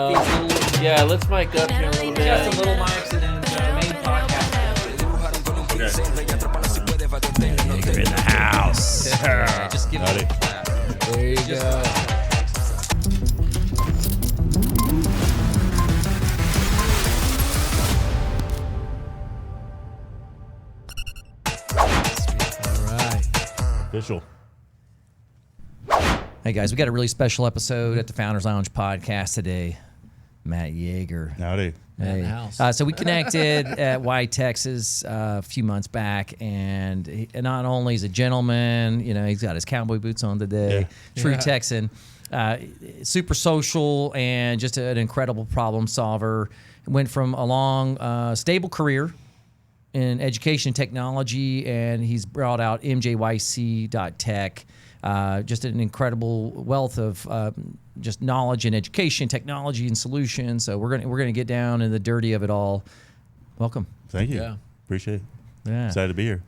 Yeah, let's mic up here a little bit. Got some little mics and then the main podcast. You're in the house. Yeah, just give it. There you go. All right. Official. Hey guys, we got a really special episode at the Founders Lounge podcast today. Matt Yeager. Howdy. Matt in the house. So we connected at Y Texas a few months back, and not only is a gentleman, you know, he's got his cowboy boots on today, true Texan, super social, and just an incredible problem solver. Went from a long, stable career in education technology, and he's brought out MJYC.tech. Just an incredible wealth of just knowledge in education, technology, and solutions. So we're gonna get down in the dirty of it all. Welcome. Thank you. Yeah. Appreciate it. Yeah. Excited to be here.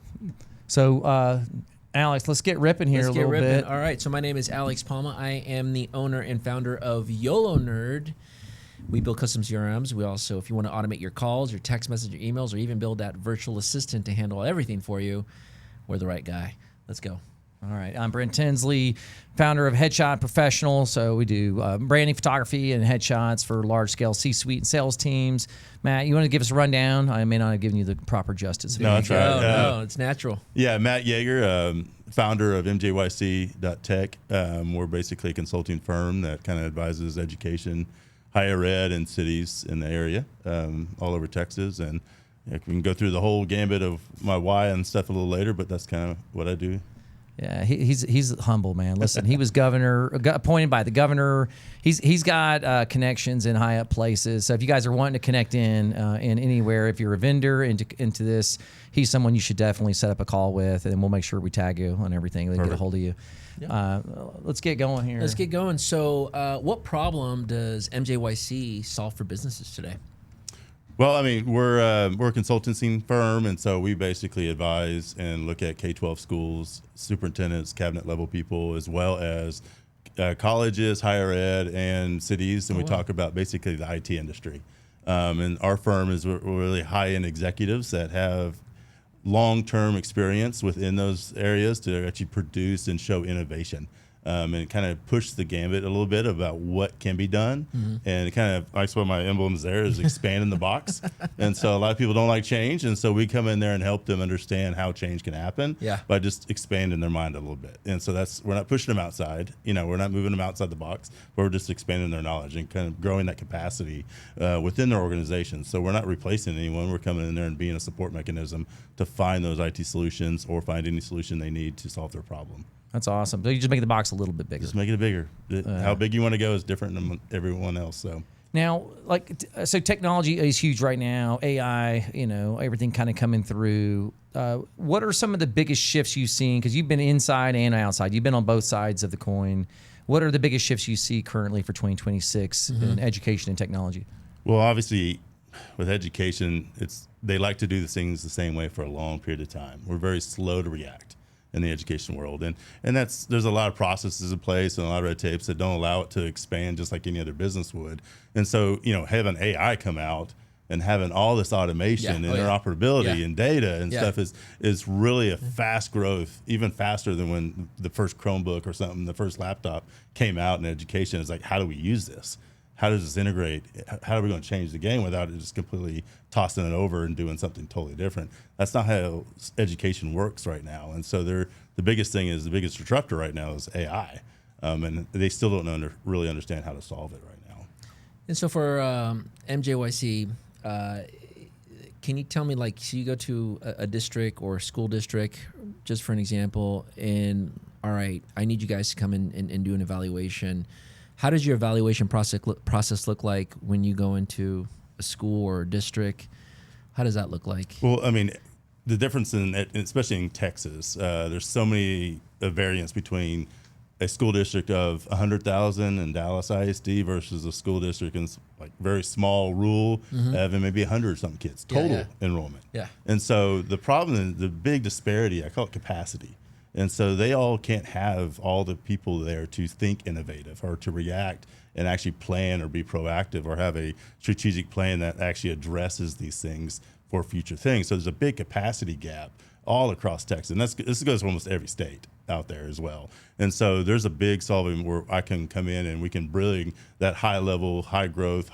So Alex, let's get ripping here a little bit. All right. So my name is Alex Palma. I am the owner and founder of YOLO Nerd. We build custom CRMs. We also, if you want to automate your calls, your text message, your emails, or even build that virtual assistant to handle everything for you, we're the right guy. Let's go. All right. I'm Brent Tinsley, founder of Headshot Professional. So we do branding, photography, and headshots for large-scale C-suite and sales teams. Matt, you want to give us a rundown? I may not have given you the proper justice. No, that's right. No, it's natural. Yeah, Matt Yeager, founder of MJYC.tech. We're basically a consulting firm that kind of advises education, higher ed, and cities in the area, all over Texas. And we can go through the whole gambit of my why and stuff a little later, but that's kind of what I do. Yeah, he's humble, man. Listen, he was appointed by the governor. He's got connections in high up places. So if you guys are wanting to connect in anywhere, if you're a vendor into this, he's someone you should definitely set up a call with, and we'll make sure we tag you on everything. They can get a hold of you. Yeah. Let's get going here. Let's get going. So what problem does MJYC solve for businesses today? Well, I mean, we're a consultancy firm, and so we basically advise and look at K-12 schools, superintendents, cabinet level people, as well as colleges, higher ed, and cities, and we talk about basically the IT industry. And our firm is really high-end executives that have long-term experience within those areas to actually produce and show innovation. And kind of push the gambit a little bit about what can be done. Mm-hmm. And it kind of, that's what my emblems there is expanding the box. And so a lot of people don't like change. And so we come in there and help them understand how change can happen by just expanding their mind a little bit. And so we're not pushing them outside. You know, we're not moving them outside the box, but we're just expanding their knowledge and kind of growing that capacity within their organization. So we're not replacing anyone. We're coming in there and being a support mechanism to find those IT solutions or find any solution they need to solve their problem. That's awesome. So you just make the box a little bit bigger. Just make it bigger. How big you want to go is different than everyone else. So now, so technology is huge right now. AI, you know, everything kind of coming through. What are some of the biggest shifts you've seen? Because you've been inside and outside. You've been on both sides of the coin. What are the biggest shifts you see currently for 2026 in education and technology? Well, obviously, with education, they like to do the things the same way for a long period of time. We're very slow to react in the education world, and there's a lot of processes in place and a lot of red tapes that don't allow it to expand just like any other business would. And so, you know, having AI come out and having all this automation and interoperability and data and stuff is really a fast growth, even faster than when the first Chromebook or something, the first laptop came out in education. It's like, how do we use this? How does this integrate? How are we going to change the game without it just completely tossing it over and doing something totally different? That's not how education works right now. And so the biggest disruptor right now is AI. And they still don't really understand how to solve it right now. And so for MJYC, can you tell me, like, so you go to a district or a school district, just for an example, and all right, I need you guys to come in and do an evaluation. How does your evaluation process look like when you go into a school or a district? How does that look like? Well, I mean, the difference especially in Texas, there's so many variance between a school district of 100,000 in Dallas ISD versus a school district in like very small rural, having maybe 100-something kids total enrollment. Yeah. And so the problem, the big disparity, I call it capacity. And so they all can't have all the people there to think innovative or to react and actually plan or be proactive or have a strategic plan that actually addresses these things for future things. So there's a big capacity gap all across Texas. And this goes for almost every state out there as well. And so there's a big solving where I can come in and we can bring that high level, high growth,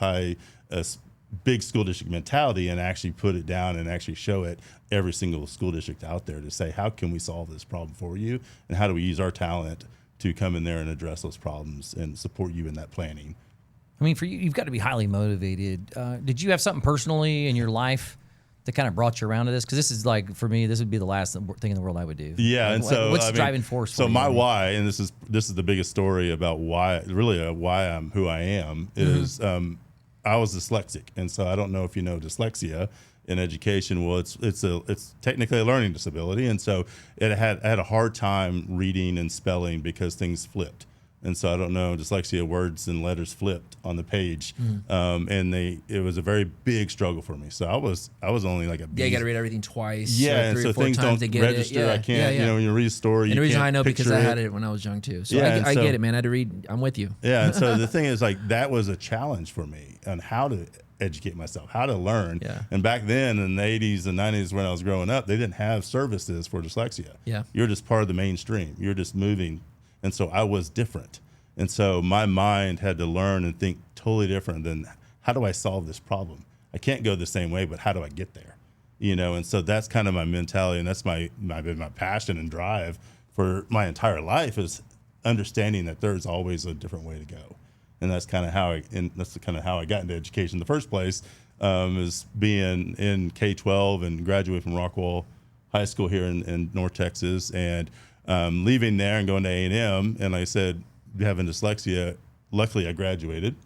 big school district mentality and actually put it down and actually show it every single school district out there to say, how can we solve this problem for you? And how do we use our talent to come in there and address those problems and support you in that planning? I mean, for you, you've got to be highly motivated. Did you have something personally in your life that kind of brought you around to this? Because this is like, for me, this would be the last thing in the world I would do. Yeah, like, and so what's the driving force? So for my you? why, and this is the biggest story about why, really why I'm who I am, is I was dyslexic, and so I don't know if you know dyslexia in education. Well, it's technically a learning disability, and so I had a hard time reading and spelling because things flipped. And so I don't know, dyslexia, words and letters flipped on the page, and it was a very big struggle for me. So I was only like a B. Yeah, you got to read everything twice. Yeah, or 3 and so or 4 things times don't to get register. it. I can't, Yeah. when you read a story, And the reason I know because I picture had it when I was young too. So Yeah, I so- get it, man. I had to read. I'm with you. Yeah, and so the thing is, like, that was a challenge for me on how to educate myself, how to learn. Yeah. And back then in the 80s and 90s when I was growing up, they didn't have services for dyslexia. Yeah. You're just part of the mainstream. You're just moving. And so I was different. And so my mind had to learn and think totally different than, how do I solve this problem? I can't go the same way, but how do I get there? And so that's kind of my mentality, and that's my passion and drive for my entire life, is understanding that there's always a different way to go. And that's kind of how I got into education in the first place, is being in K-12 and graduated from Rockwall High School here in North Texas, and leaving there and going to A&M. And like I said, having dyslexia, luckily I graduated.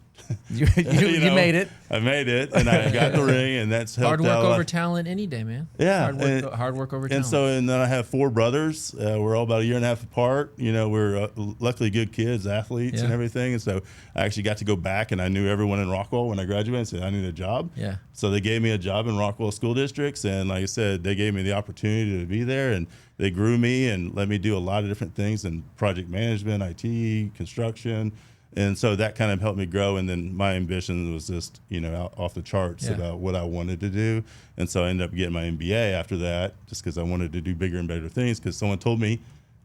You made it. I made it, and I got the ring, and that's helped Hard work out a lot. over talent any day, man. Yeah, Hard work over And talent. then I have 4 brothers. We're all about a year and a half apart. We're luckily good kids, athletes, and Yeah. everything. And so I actually got to go back, and I knew everyone in Rockwall when I graduated and said I need a job. Yeah. So they gave me a job in Rockwall school districts, and like I said, they gave me the opportunity to be there, and they grew me and let me do a lot of different things in project management, IT, construction. And so that kind of helped me grow. And then my ambition was just, out off the charts about what I wanted to do. And so I ended up getting my MBA after that, just because I wanted to do bigger and better things, because someone told me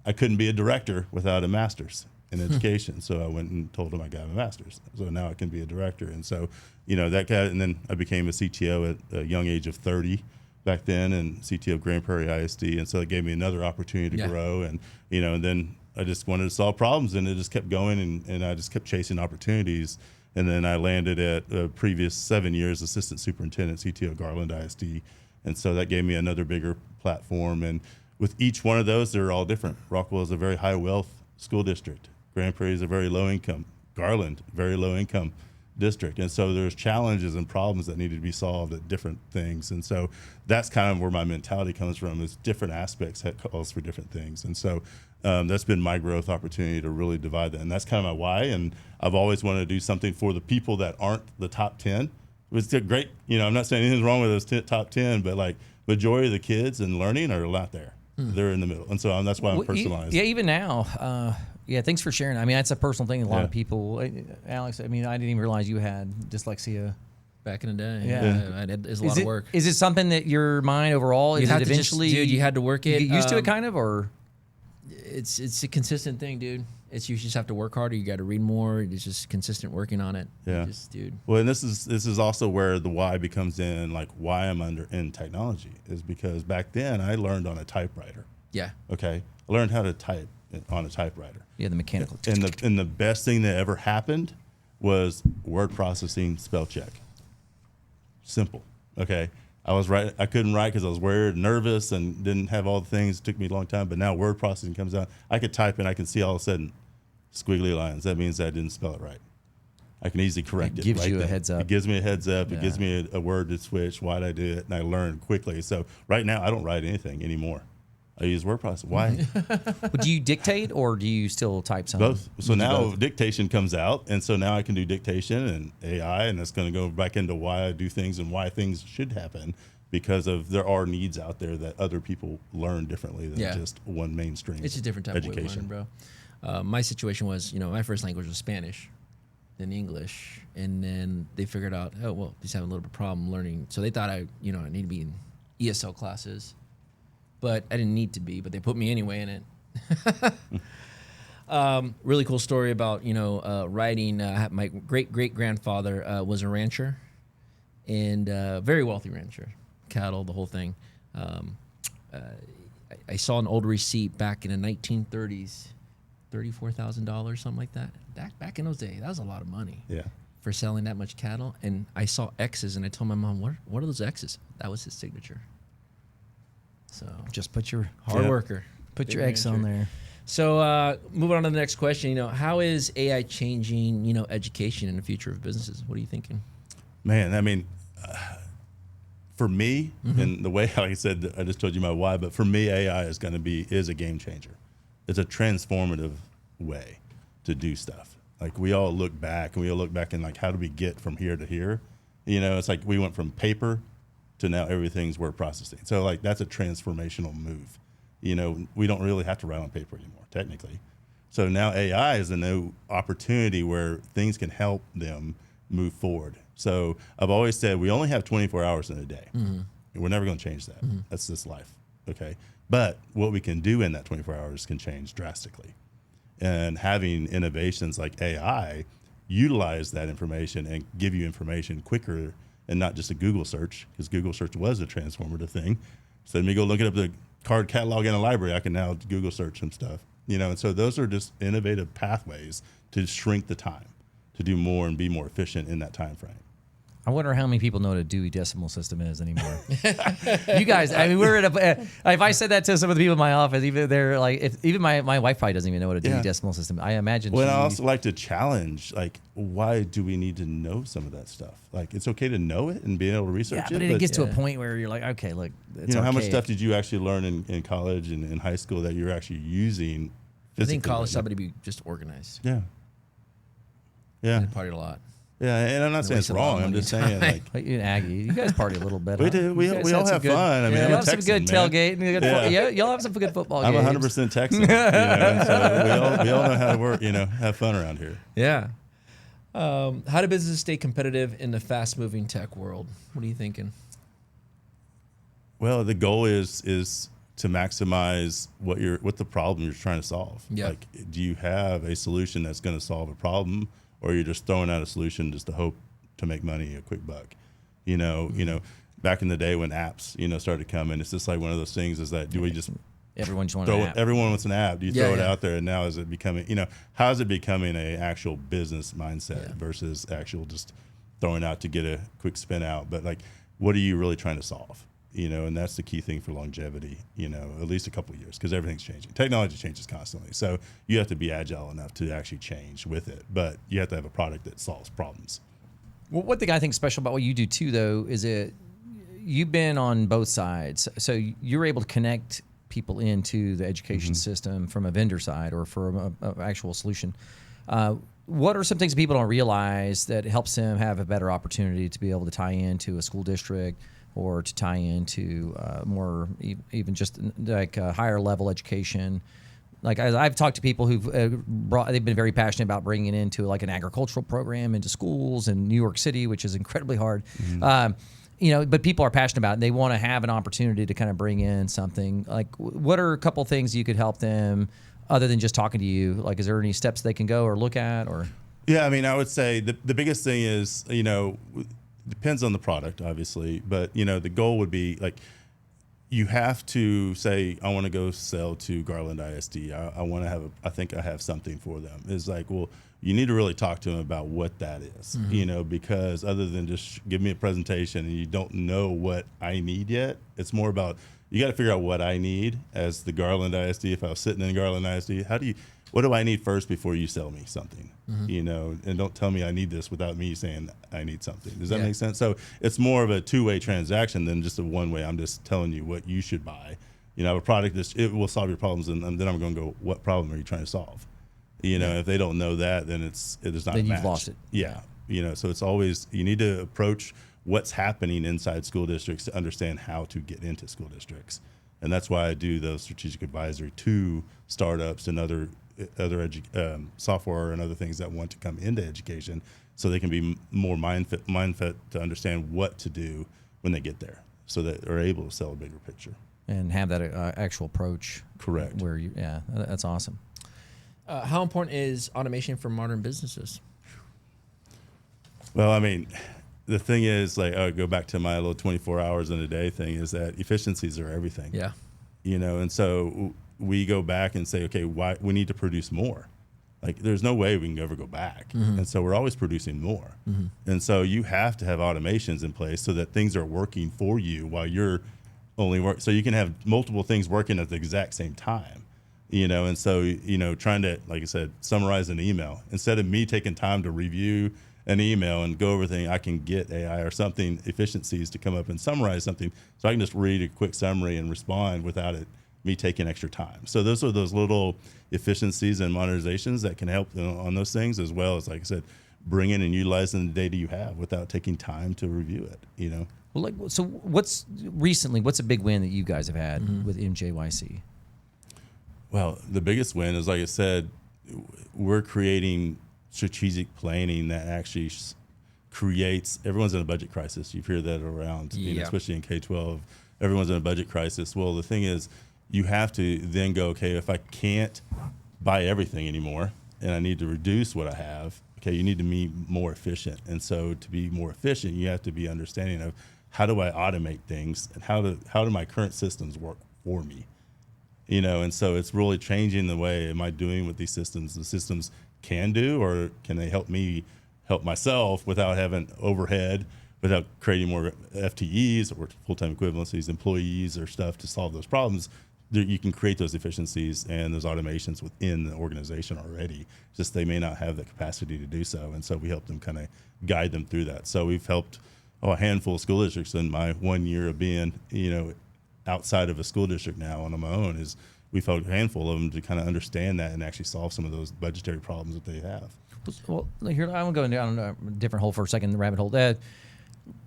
I couldn't be a director without a master's in education. So I went and told them I got a master's. So now I can be a director. And so, and then I became a CTO at a young age of 30 back then, and CTO of Grand Prairie ISD. And so it gave me another opportunity to grow. And, and then I just wanted to solve problems, and it just kept going, and I just kept chasing opportunities. And then I landed at the previous 7 years assistant superintendent, CTO Garland ISD. And so that gave me another bigger platform. And with each one of those, they're all different. Rockwall is a very high wealth school district. Grand Prairie is a very low income. Garland, very low income district. And so there's challenges and problems that need to be solved at different things. And so that's kind of where my mentality comes from, is different aspects that calls for different things. And so that's been my growth opportunity to really divide that. And that's kind of my why. And I've always wanted to do something for the people that aren't the top 10. It's great. I'm not saying anything's wrong with those top 10, but like majority of the kids and learning are not there. They're in the middle. And so that's why I'm personalized. Yeah, even now. Thanks for sharing. I mean, that's a personal thing. A lot of people, Alex, I mean, I didn't even realize you had dyslexia. Back in the day. Yeah. It's a lot of work. Is it something that your mind overall, is it eventually? Dude, you had to work it. You get used to it kind of, or? It's a consistent thing, dude. You just have to work harder. You got to read more. It's just consistent working on it. Yeah. Dude. Well, and this is also where the why becomes in, like why I'm in technology, is because back then I learned on a typewriter. Yeah. Okay. I learned how to type on a typewriter. Yeah, the mechanical. And the best thing that ever happened was word processing, spell check. Simple. Okay. I couldn't write because I was worried, nervous, and didn't have all the things. It took me a long time. But now word processing comes out. I could type and I can see all of a sudden squiggly lines. That means I didn't spell it right. I can easily correct it. It gives right you a then. heads up. It gives me a heads up. Yeah. It gives me a word to switch. Why'd I do it? And I learn quickly. So right now I don't write anything anymore. I use word processing. Why? Do you dictate or do you still type something? Both. So now dictation comes out, and so now I can do dictation and AI, and that's going to go back into why I do things and why things should happen. because of there are needs out there that other people learn differently than Yeah. just one mainstream. It's a different type of way of education. learning, bro. My situation was, my first language was Spanish, then English, and then they figured out, oh well, he's having a little bit of problem learning. So they thought I need to be in ESL classes, but I didn't need to be. But they put me anyway in it. Really cool story about writing. My great grandfather was a rancher, and very wealthy rancher, cattle, the whole thing. I saw an old receipt back in the 1930s, $34,000, something like that. Back in those days, that was a lot of money. Yeah. For selling that much cattle. And I saw X's, and I told my mom, what are those X's? That was his signature. So Just put your hard Yeah. worker. put Big your X on rancher. there. So moving on to the next question, how is AI changing, education and the future of businesses? What are you thinking? Man, I mean, for me, and the way, like I said, I just told you my why, but for me, AI is a game changer. It's a transformative way to do stuff. Like we all look back and like, how do we get from here to here? It's like we went from paper to now everything's word processing. So like that's a transformational move. We don't really have to write on paper anymore, technically. So now AI is a new opportunity where things can help them move forward. So I've always said we only have 24 hours in a day. We're never going to change that. That's just life. Okay. But what we can do in that 24 hours can change drastically. And having innovations like AI utilize that information and give you information quicker and not just a Google search, because Google search was a transformative thing. So let me go look up the card catalog in a library. I can now Google search some stuff, and so those are just innovative pathways to shrink the time, to do more and be more efficient in that time frame. I wonder how many people know what a Dewey Decimal System is anymore. You guys, I mean, we're at if I said that to some of the people in my office, even they're like, even my wife probably doesn't even know what a Dewey Decimal System. I imagine. Well, I also like to challenge, like, why do we need to know some of that stuff? Like, it's okay to know it and be able to research but it. it gets to a point where you're like, okay, look, it's how much archaic. stuff did you actually learn in college and in high school that you're actually using? I think college physically somebody be just organized. right now? Yeah. They partied a lot. Yeah, and I'm not saying it's wasted a lot of wrong. I'm money just and saying, time. like, Like, you Aggie, you guys party a little bit. we huh? do. We You guys all had some have good- fun. I mean, yeah, I'm you'll a have some good Texan, man. tailgate. And good Yeah. you'll have some good football I'm games. 100% Texan. So we all know how to work. Have fun around here. Yeah. How do businesses stay competitive in the fast-moving tech world? What are you thinking? Well, the goal is to maximize what the problem you're trying to solve. Yeah. Like, do you have a solution that's going to solve a problem, or you're just throwing out a solution just to hope to make money, a quick buck? Back in the day when apps, started coming, it's just like one of those things. Is that do we just Everyone just want throw an it? app. Everyone wants an app. Do you Yeah, throw it yeah. out there, and now is it becoming? How is it becoming a actual business mindset versus actual just throwing out to get a quick spin out? But like, what are you really trying to solve? And that's the key thing for longevity. At least a couple of years, because everything's changing. Technology changes constantly, so you have to be agile enough to actually change with it. But you have to have a product that solves problems. Well, one thing I think special about what you do too, though, is you've been on both sides, so you're able to connect people into the education system from a vendor side or from a actual solution. What are some things people don't realize that helps them have a better opportunity to be able to tie into a school district or to tie into more even just like higher level education? Like I've talked to people who've they've been very passionate about bringing into like an agricultural program into schools in New York City, which is incredibly hard. But people are passionate about it. And they want to have an opportunity to kind of bring in something. Like, what are a couple things you could help them other than just talking to you? Like, is there any steps they can go or look at? Or Yeah, I mean, I would say the biggest thing is, depends on the product, obviously, but the goal would be like, you have to say, I want to go sell to Garland ISD. I want to I think I have something for them. It's like, well, you need to really talk to them about what that is, because other than just give me a presentation and you don't know what I need yet, it's more about, you got to figure out what I need as the Garland ISD. If I was sitting in Garland ISD, what do I need first before you sell me something? And don't tell me I need this without me saying I need something. Does that make sense? So it's more of a two-way transaction than just a one-way. I'm just telling you what you should buy. I have a product it will solve your problems, and then I'm going to go, what problem are you trying to solve? If they don't know that, then it is not. Then a you've match. lost it. Yeah. So it's always, you need to approach what's happening inside school districts to understand how to get into school districts. And that's why I do those strategic advisory to startups and other software and other things that want to come into education, so they can be more mindful to understand what to do when they get there, so that they're able to sell a bigger picture and have that actual approach. Correct. Where that's awesome. How important is automation for modern businesses? Well, I mean, the thing is, like, I go back to my little 24 hours in a day thing, is that efficiencies are everything. Yeah. And so we go back and say, okay, why we need to produce more. Like, there's no way we can ever go back. And so we're always producing more. And so you have to have automations in place so that things are working for you while you're only so you can have multiple things working at the exact same time. And so, trying to, like I said, summarize an email, instead of me taking time to review an email and go over things, I can get AI or something, efficiencies to come up and summarize something, so I can just read a quick summary and respond without me taking extra time. So those are those little efficiencies and modernizations that can help on those things, as well as, like I said, bringing and utilizing the data you have without taking time to review it. Well, so what's a big win that you guys have had with MJYC? Well, the biggest win is, like I said, we're creating strategic planning that actually creates. Everyone's in a budget crisis. You hear that around, especially in K-12. Everyone's in a budget crisis. Well, the thing is, you have to then go, okay, if I can't buy everything anymore and I need to reduce what I have, okay, you need to be more efficient. And so to be more efficient, you have to be understanding of, how do I automate things, and how do my current systems work for me? And so it's really changing the way, am I doing what the systems can do, or can they help me help myself without having overhead, without creating more FTEs or full-time equivalencies, employees or stuff to solve those problems. You can create those efficiencies and those automations within the organization already, just they may not have the capacity to do so. And so we help them kind of guide them through that. So we've helped a handful of school districts in my 1 year of being, outside of a school district now and on my own, is we've helped a handful of them to kind of understand that and actually solve some of those budgetary problems that they have. Well, here, I'm going down a different hole for a second, the rabbit hole.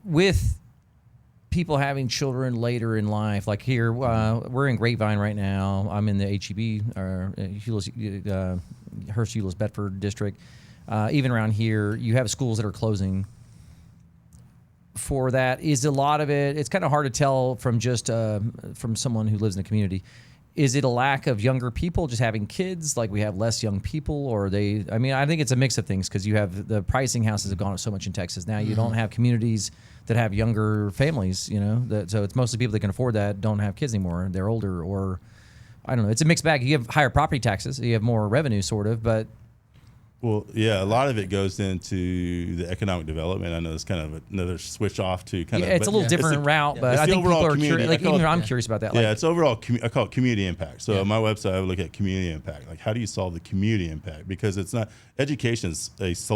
With people having children later in life, like here, we're in Grapevine right now. I'm in the HEB, or Hearst Euless Bedford district. Even around here, you have schools that are closing. For that, is a lot of it, it's kind of hard to tell from just from someone who lives in the community. Is it a lack of younger people just having kids, like we have less young people, or I think it's a mix of things, because you have the pricing houses have gone up so much in Texas. Now you don't have communities that have younger families, so it's mostly people that can afford that don't have kids anymore. They're older, or I don't know. It's a mixed bag. You have higher property taxes, you have more revenue, sort of, but. Well, yeah, a lot of it goes into the economic development. I know it's kind of another switch off to kind of. It's a little different route, but I think people are curious. I'm curious about that. It's overall. I call it community impact. So on my website, I would look at community impact. Like, how do you solve the community impact? Because it's not education's it's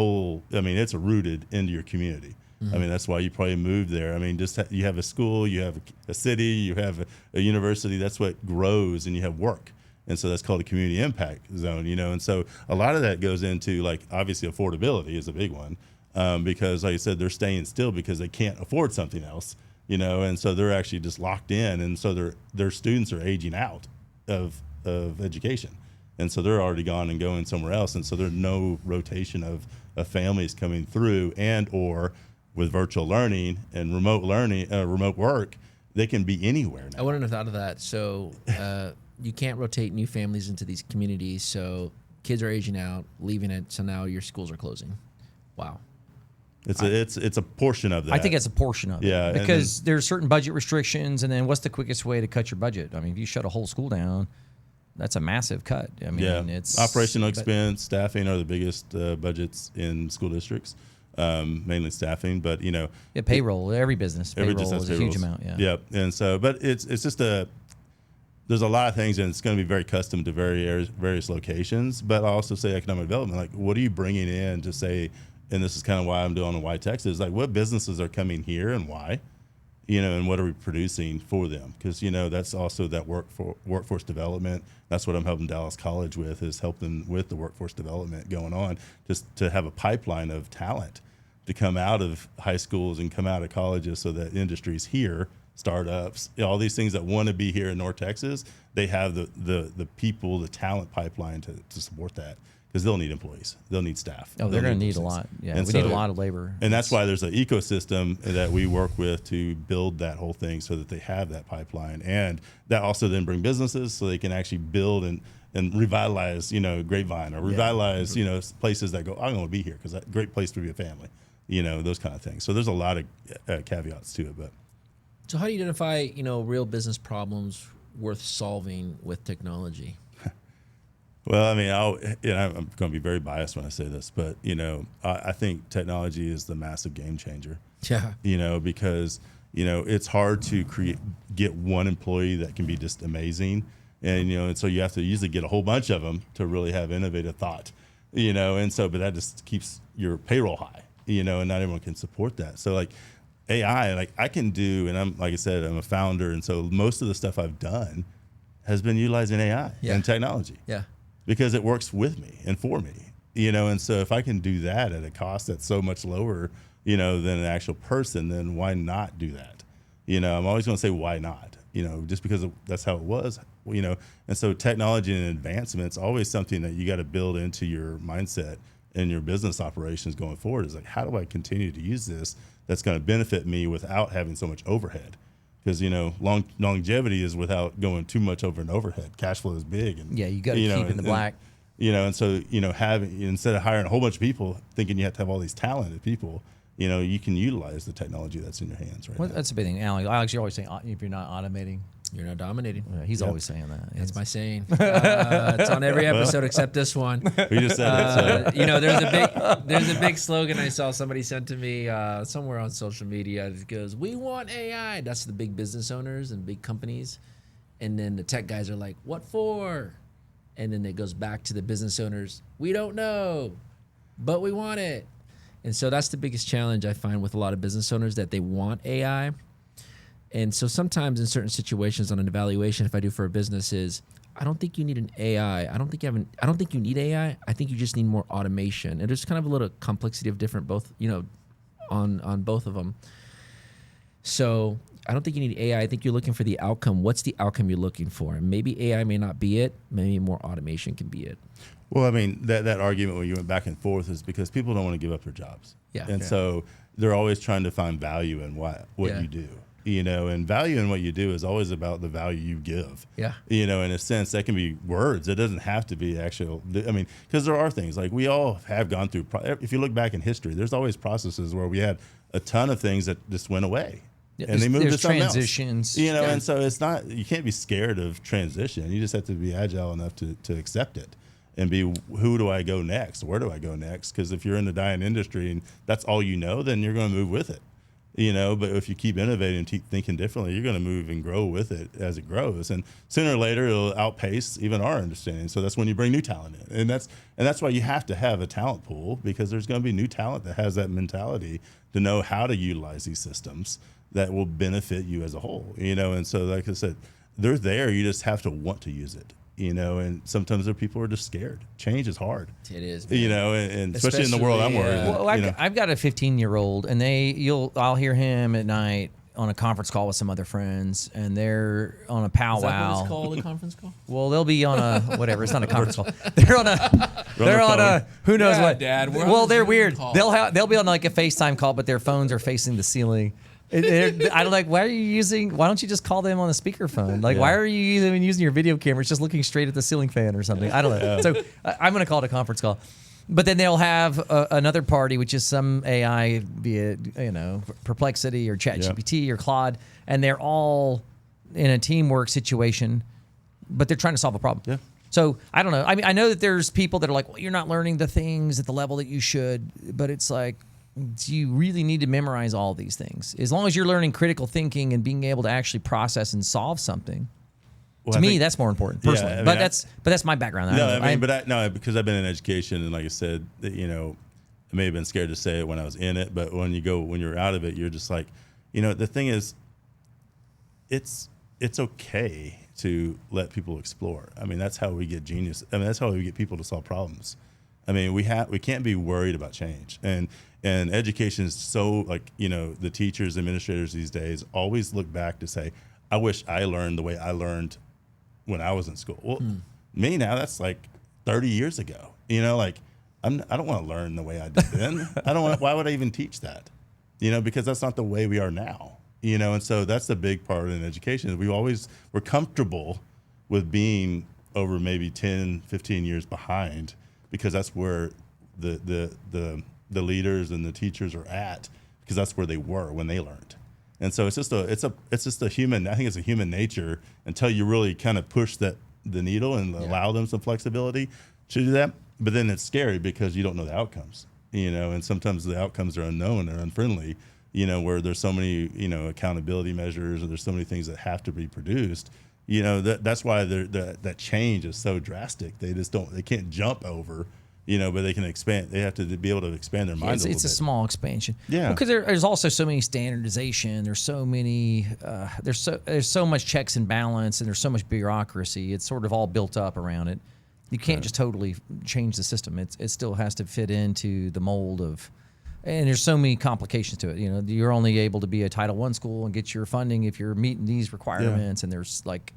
rooted into your community. That's why you probably moved there. You have a school, you have a city, you have a university. That's what grows, and you have work. And so that's called a community impact zone, and so a lot of that goes into, like, obviously affordability is a big one, because, like I said, they're staying still because they can't afford something else, and so they're actually just locked in, and so their students are aging out of education, and so they're already gone and going somewhere else, and so there's no rotation of families coming through, and or with virtual learning and remote work, they can be anywhere now. I wouldn't have thought of that. So you can't rotate new families into these communities, so kids are aging out, leaving it, so now your schools are closing. Wow. It's a portion of that. I think it's a portion of it. Yeah, because there's certain budget restrictions, and then what's the quickest way to cut your budget? If you shut a whole school down, that's a massive cut. It's operational expense, staffing are the biggest budgets in school districts. Mainly staffing, but payroll. Every business payroll is a huge amount. Yeah, and so, but it's just there's a lot of things, and it's going to be very custom to various locations. But I also say economic development. Like, what are you bringing in to say? And this is kind of why I'm doing the Why Texas. Like, what businesses are coming here and why? And what are we producing for them? Because that's also that workforce development. That's what I'm helping Dallas College with, is helping with the workforce development going on, just to have a pipeline of talent to come out of high schools and come out of colleges, so that industries here, startups, all these things that want to be here in North Texas, they have the people, the talent pipeline to support that, because they'll need employees, they'll need staff. Oh, they're going to need a lot. Yeah, and we need a lot of labor. And that's why there's an ecosystem that we work with to build that whole thing, so that they have that pipeline, and that also then bring businesses so they can actually build and revitalize, Grapevine, or revitalize, places that go, I'm going to be here because that's a great place to be a family, those kind of things. So there's a lot of caveats to it. But So how do you identify, real business problems worth solving with technology? Well, I mean, I'm going to be very biased when I say this, but I think technology is the massive game changer. Yeah. Because it's hard to get one employee that can be just amazing, and so you have to usually get a whole bunch of them to really have innovative thought, and so, but that just keeps your payroll high, and not everyone can support that. So like AI, like I can do, and like I said, I'm a founder, and so most of the stuff I've done has been utilizing AI and technology. Yeah. Because it works with me and for me, and so if I can do that at a cost that's so much lower, than an actual person, then why not do that? I'm always going to say, why not? Just because that's how it was, and so technology and advancement's always something that you got to build into your mindset and your business operations going forward. Is like, how do I continue to use this that's going to benefit me without having so much overhead? Because longevity is without going too much over an overhead. Cash flow is big, and you got to keep in the black. And so having, instead of hiring a whole bunch of people, thinking you have to have all these talented people, you can utilize the technology that's in your hands right now. That's a big thing. Alex, you're always saying, if you're not automating, you're not dominating. He's always saying that. That's my saying. It's on every episode except this one. We just said it. There's a big slogan I saw somebody sent to me somewhere on social media. It goes, "We want AI." That's the big business owners and big companies, and then the tech guys are like, "What for?" And then it goes back to the business owners. "We don't know, but we want it." And so that's the biggest challenge I find with a lot of business owners, that they want AI. And so sometimes in certain situations on an evaluation, if I do for a business, is I don't think you need an AI. I don't think you need AI. I think you just need more automation. And there's kind of a little complexity of different both, on both of them. So I don't think you need AI. I think you're looking for the outcome. What's the outcome you're looking for? And maybe AI may not be it. Maybe more automation can be it. Well, I mean, that argument where you went back and forth is because people don't want to give up their jobs. Yeah. And so they're always trying to find value in what you do. And value in what you do is always about the value you give. Yeah. In a sense, that can be words. It doesn't have to be actual. I mean, because there are things like we all have gone through. If you look back in history, there's always processes where we had a ton of things that just went away. Yeah, and they moved to something transitions. Else. And so it's not, you can't be scared of transition. You just have to be agile enough to accept it and be, who do I go next? Where do I go next? Because if you're in the dying industry and that's all then you're going to move with it. But if you keep innovating and keep thinking differently, you're going to move and grow with it as it grows. And sooner or later, it'll outpace even our understanding. So that's when you bring new talent in. And that's why you have to have a talent pool, because there's going to be new talent that has that mentality to know how to utilize these systems that will benefit you as a whole. And so like I said, they're there. You just have to want to use it. And sometimes there are people who are just scared. Change is hard. It is. And especially in the world I'm worried. Well, I've got a 15-year-old, and I'll hear him at night on a conference call with some other friends, and they're on a powwow. Is that what it's called, a conference call? Well, they'll be on a whatever. It's not a conference call. They're on a who knows what. Dad. Well, they're weird. Call. They'll be on like a FaceTime call, but their phones are facing the ceiling. I'm like, why don't you just call them on a speakerphone? Like, why are you even using your video camera? It's just looking straight at the ceiling fan or something. I don't know. So I'm going to call it a conference call. But then they'll have another party, which is some AI, be it, Perplexity or ChatGPT or Claude, and they're all in a teamwork situation, but they're trying to solve a problem. Yeah. So I don't know. I mean, I know that there's people that are like, well, you're not learning the things at the level that you should, but it's like, do you really need to memorize all these things? As long as you're learning critical thinking and being able to actually process and solve something, to me, that's more important personally. Yeah, but that's my background. Because I've been in education, and like I said, I may have been scared to say it when I was in it, but when you're out of it, you're just like, the thing is, it's okay to let people explore. I mean, that's how we get genius. I mean, that's how we get people to solve problems. I mean, we can't be worried about change, and And education is so like, the teachers, administrators these days always look back to say, I wish I learned the way I learned when I was in school. Well, me now, that's like 30 years ago. Like I don't want to learn the way I did then. Why would I even teach that? Because that's not the way we are now. And so that's the big part in education. We're comfortable with being over maybe 10, 15 years behind, because that's where the leaders and the teachers are at, because that's where they were when they learned. And so it's just a human, I think it's a human nature, until you really kind of push the needle and allow them some flexibility to do that. But then it's scary because you don't know the outcomes, and sometimes the outcomes are unknown or unfriendly, where there's so many, accountability measures, or there's so many things that have to be produced. That's why that change is so drastic. They can't jump over, but they can expand. They have to be able to expand their minds a little bit. It's a small expansion. Yeah. Because there's also so many standardization. There's so many, there's so much checks and balance, and there's so much bureaucracy. It's sort of all built up around it. You can't just totally change the system. It still has to fit into the mold of, and there's so many complications to it. You're only able to be a Title I school and get your funding if you're meeting these requirements, and there's like,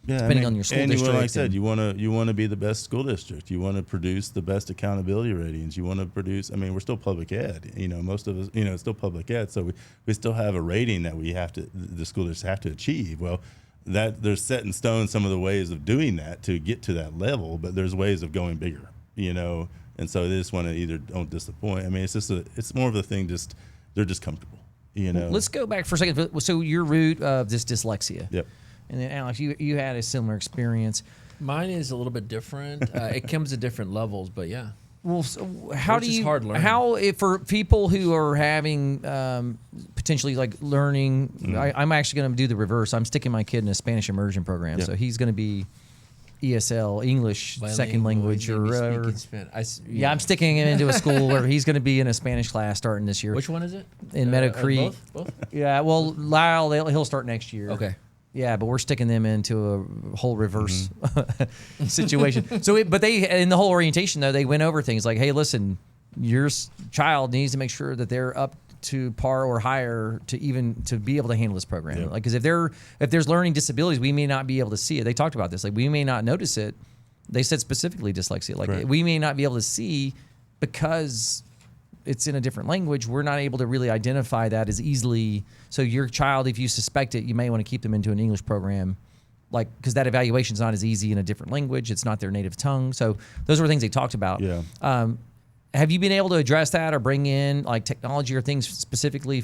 depending on your school district. Like I said, you want to be the best school district. You want to produce the best accountability ratings. You want to produce. I mean, we're still public ed. Most of us. It's still public ed, so we still have a rating that the school districts have to achieve. Well, that there's set in stone some of the ways of doing that to get to that level, but there's ways of going bigger. And so they just want to either don't disappoint. I mean, it's more of a thing. They're just comfortable. Let's go back for a second. So your root of this dyslexia. Yep. And then Alex, you had a similar experience. Mine is a little bit different. It comes at different levels, but yeah. Well, so how do you? Hard learning. How for people who are having potentially like learning? I'm actually going to do the reverse. I'm sticking my kid in a Spanish immersion program, so he's going to be ESL, English second language, or whatever. Yeah, I'm sticking him into a school where he's going to be in a Spanish class starting this year. Which one is it? In Meadow Creek. Both? Yeah, well, Lyle, he'll start next year. Okay. Yeah, but we're sticking them into a whole reverse situation. So, but they, in the whole orientation though, they went over things like, hey, listen, your child needs to make sure that they're up to par or higher to be able to handle this program. Yeah. Like, because if there's learning disabilities, we may not be able to see it. They talked about this. Like, we may not notice it. They said specifically dyslexia. Like, Correct. we may not be able to see because it's in a different language. We're not able to really identify that as easily. So your child, if you suspect it, you may want to keep them into an English program, like, because that evaluation is not as easy in a different language. It's not their native tongue. So those were things they talked about. Yeah. Have you been able to address that or bring in like technology or things specifically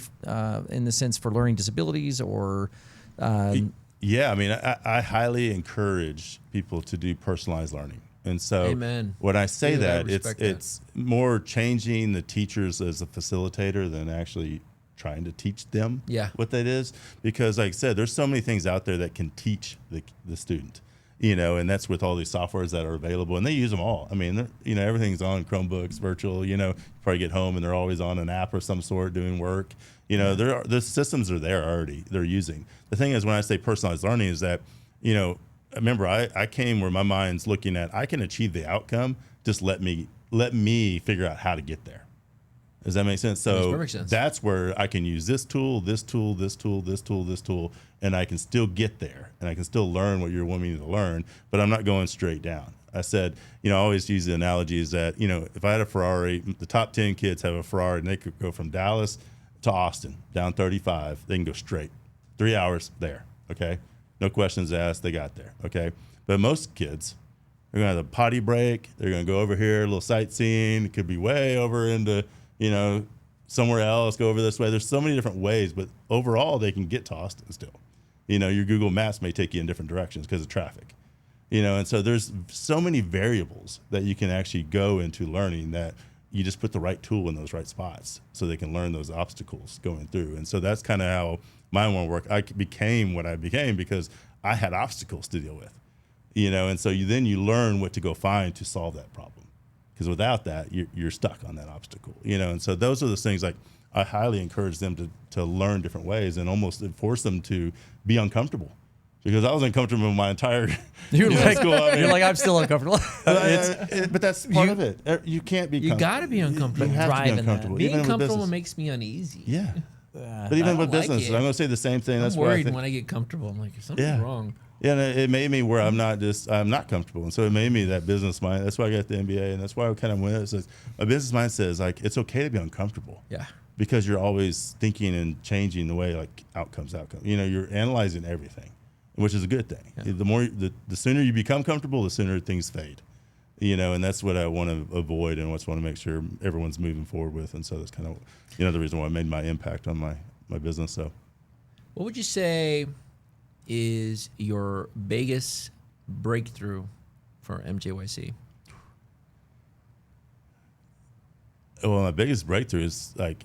in the sense for learning disabilities or? Yeah, I mean, I highly encourage people to do personalized learning. And so Amen. when I say Dude, I that, respect it's more changing the teachers as a facilitator than actually trying to teach them what that is. Because like I said, there's so many things out there that can teach the student, and that's with all these softwares that are available, and they use them all. I mean, everything's on Chromebooks, virtual, you probably get home and they're always on an app of some sort doing work. The systems are there already, they're using. The thing is, when I say personalized learning is that, remember, I came where my mind's looking at, I can achieve the outcome, just let me figure out how to get there. Does that make sense? So Makes perfect sense. That's where I can use this tool, and I can still get there, and I can still learn what you're wanting me to learn, but I'm not going straight down. I said, I always use the analogy is that, if I had a Ferrari, the top 10 kids have a Ferrari, and they could go from Dallas to Austin, down 35, they can go straight. 3 hours there, okay? No questions asked, they got there, okay? But most kids, they're going to have a potty break, they're going to go over here, a little sightseeing, it could be way over into, somewhere else, go over this way. There's so many different ways, but overall, they can get to Austin still. Your Google Maps may take you in different directions because of traffic. And so there's so many variables that you can actually go into learning that you just put the right tool in those right spots so they can learn those obstacles going through. And so that's kind of how my one work. I became what I became because I had obstacles to deal with, and so you learn what to go find to solve that problem. Because without that, you're stuck on that obstacle, And so those are the things like I highly encourage them to learn different ways and almost force them to be uncomfortable, because I was uncomfortable my entire You're like, school. I mean, you're like, I'm still uncomfortable. but that's part of it. You can't be. You got to be uncomfortable. You have to be Driving that. uncomfortable. Being even with comfortable business. makes me uneasy. Yeah. But I even don't with like business, it. I'm going to say the same thing. I'm That's why I worried think, when I get comfortable. I'm like, something's wrong. Yeah, and it made me where I'm not comfortable, and so it made me that business mind. That's why I got the MBA, and that's why I kind of went. It says my business mind says like it's okay to be uncomfortable. Yeah. Because you're always thinking and changing the way like outcomes. You know, you're analyzing everything, which is a good thing. Yeah. The sooner you become comfortable, the sooner things fade. You know, and that's what I want to avoid, and what's want to make sure everyone's moving forward with. And so that's kind of the reason why I made my impact on my business. So, What would you say is your biggest breakthrough for MJYC? well, my biggest breakthrough is I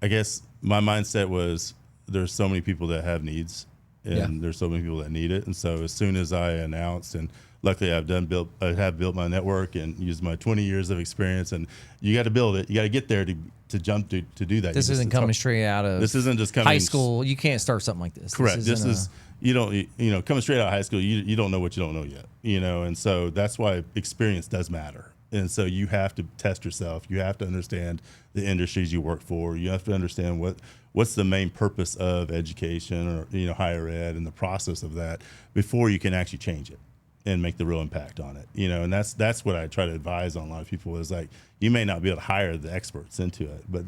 guess my mindset was there's so many people that have needs, and there's so many people that need it. And so as soon as I announced, and luckily I have built my network and used my 20 years of experience, and you got to build it. You got to get there to jump to do that. This isn't coming straight out of This isn't just coming high school. You can't start something like this. Correct. This This is coming straight out of high school. You don't know what you don't know yet. And so that's why experience does matter. And so you have to test yourself. You have to understand the industries you work for. You have to understand what's the main purpose of education or higher ed and the process of that before you can actually change it and make the real impact on it. And that's what I try to advise on a lot of people is like you may not be able to hire the experts into it, but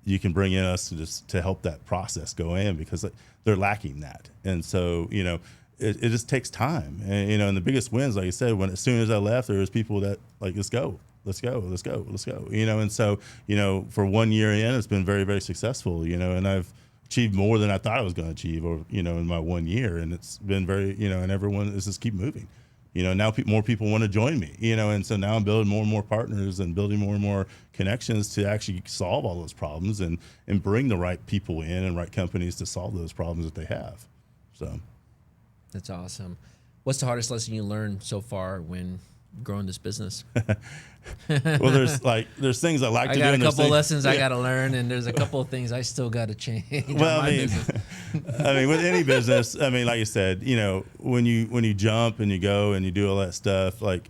you can bring in us to help that process go in because they're lacking that. And so it just takes time. And and the biggest wins, like I said, as soon as I left, there was people that like let's go. And so for 1 year in, it's been very, very successful. And I've achieved more than I thought I was going to achieve, in my 1 year, and it's been very, and everyone is just keep moving. Now more people want to join me, and so now I'm building more and more partners and building more and more connections to actually solve all those problems and bring the right people in and right companies to solve those problems that they have. So That's awesome. What's the hardest lesson you learned so far when growing this business? well, there's things I like to do. I got and a there's couple things- lessons I got to learn, and there's a couple of things I still got to change. Well, I mean, with any business, like you said, when you jump and you go and you do all that stuff, like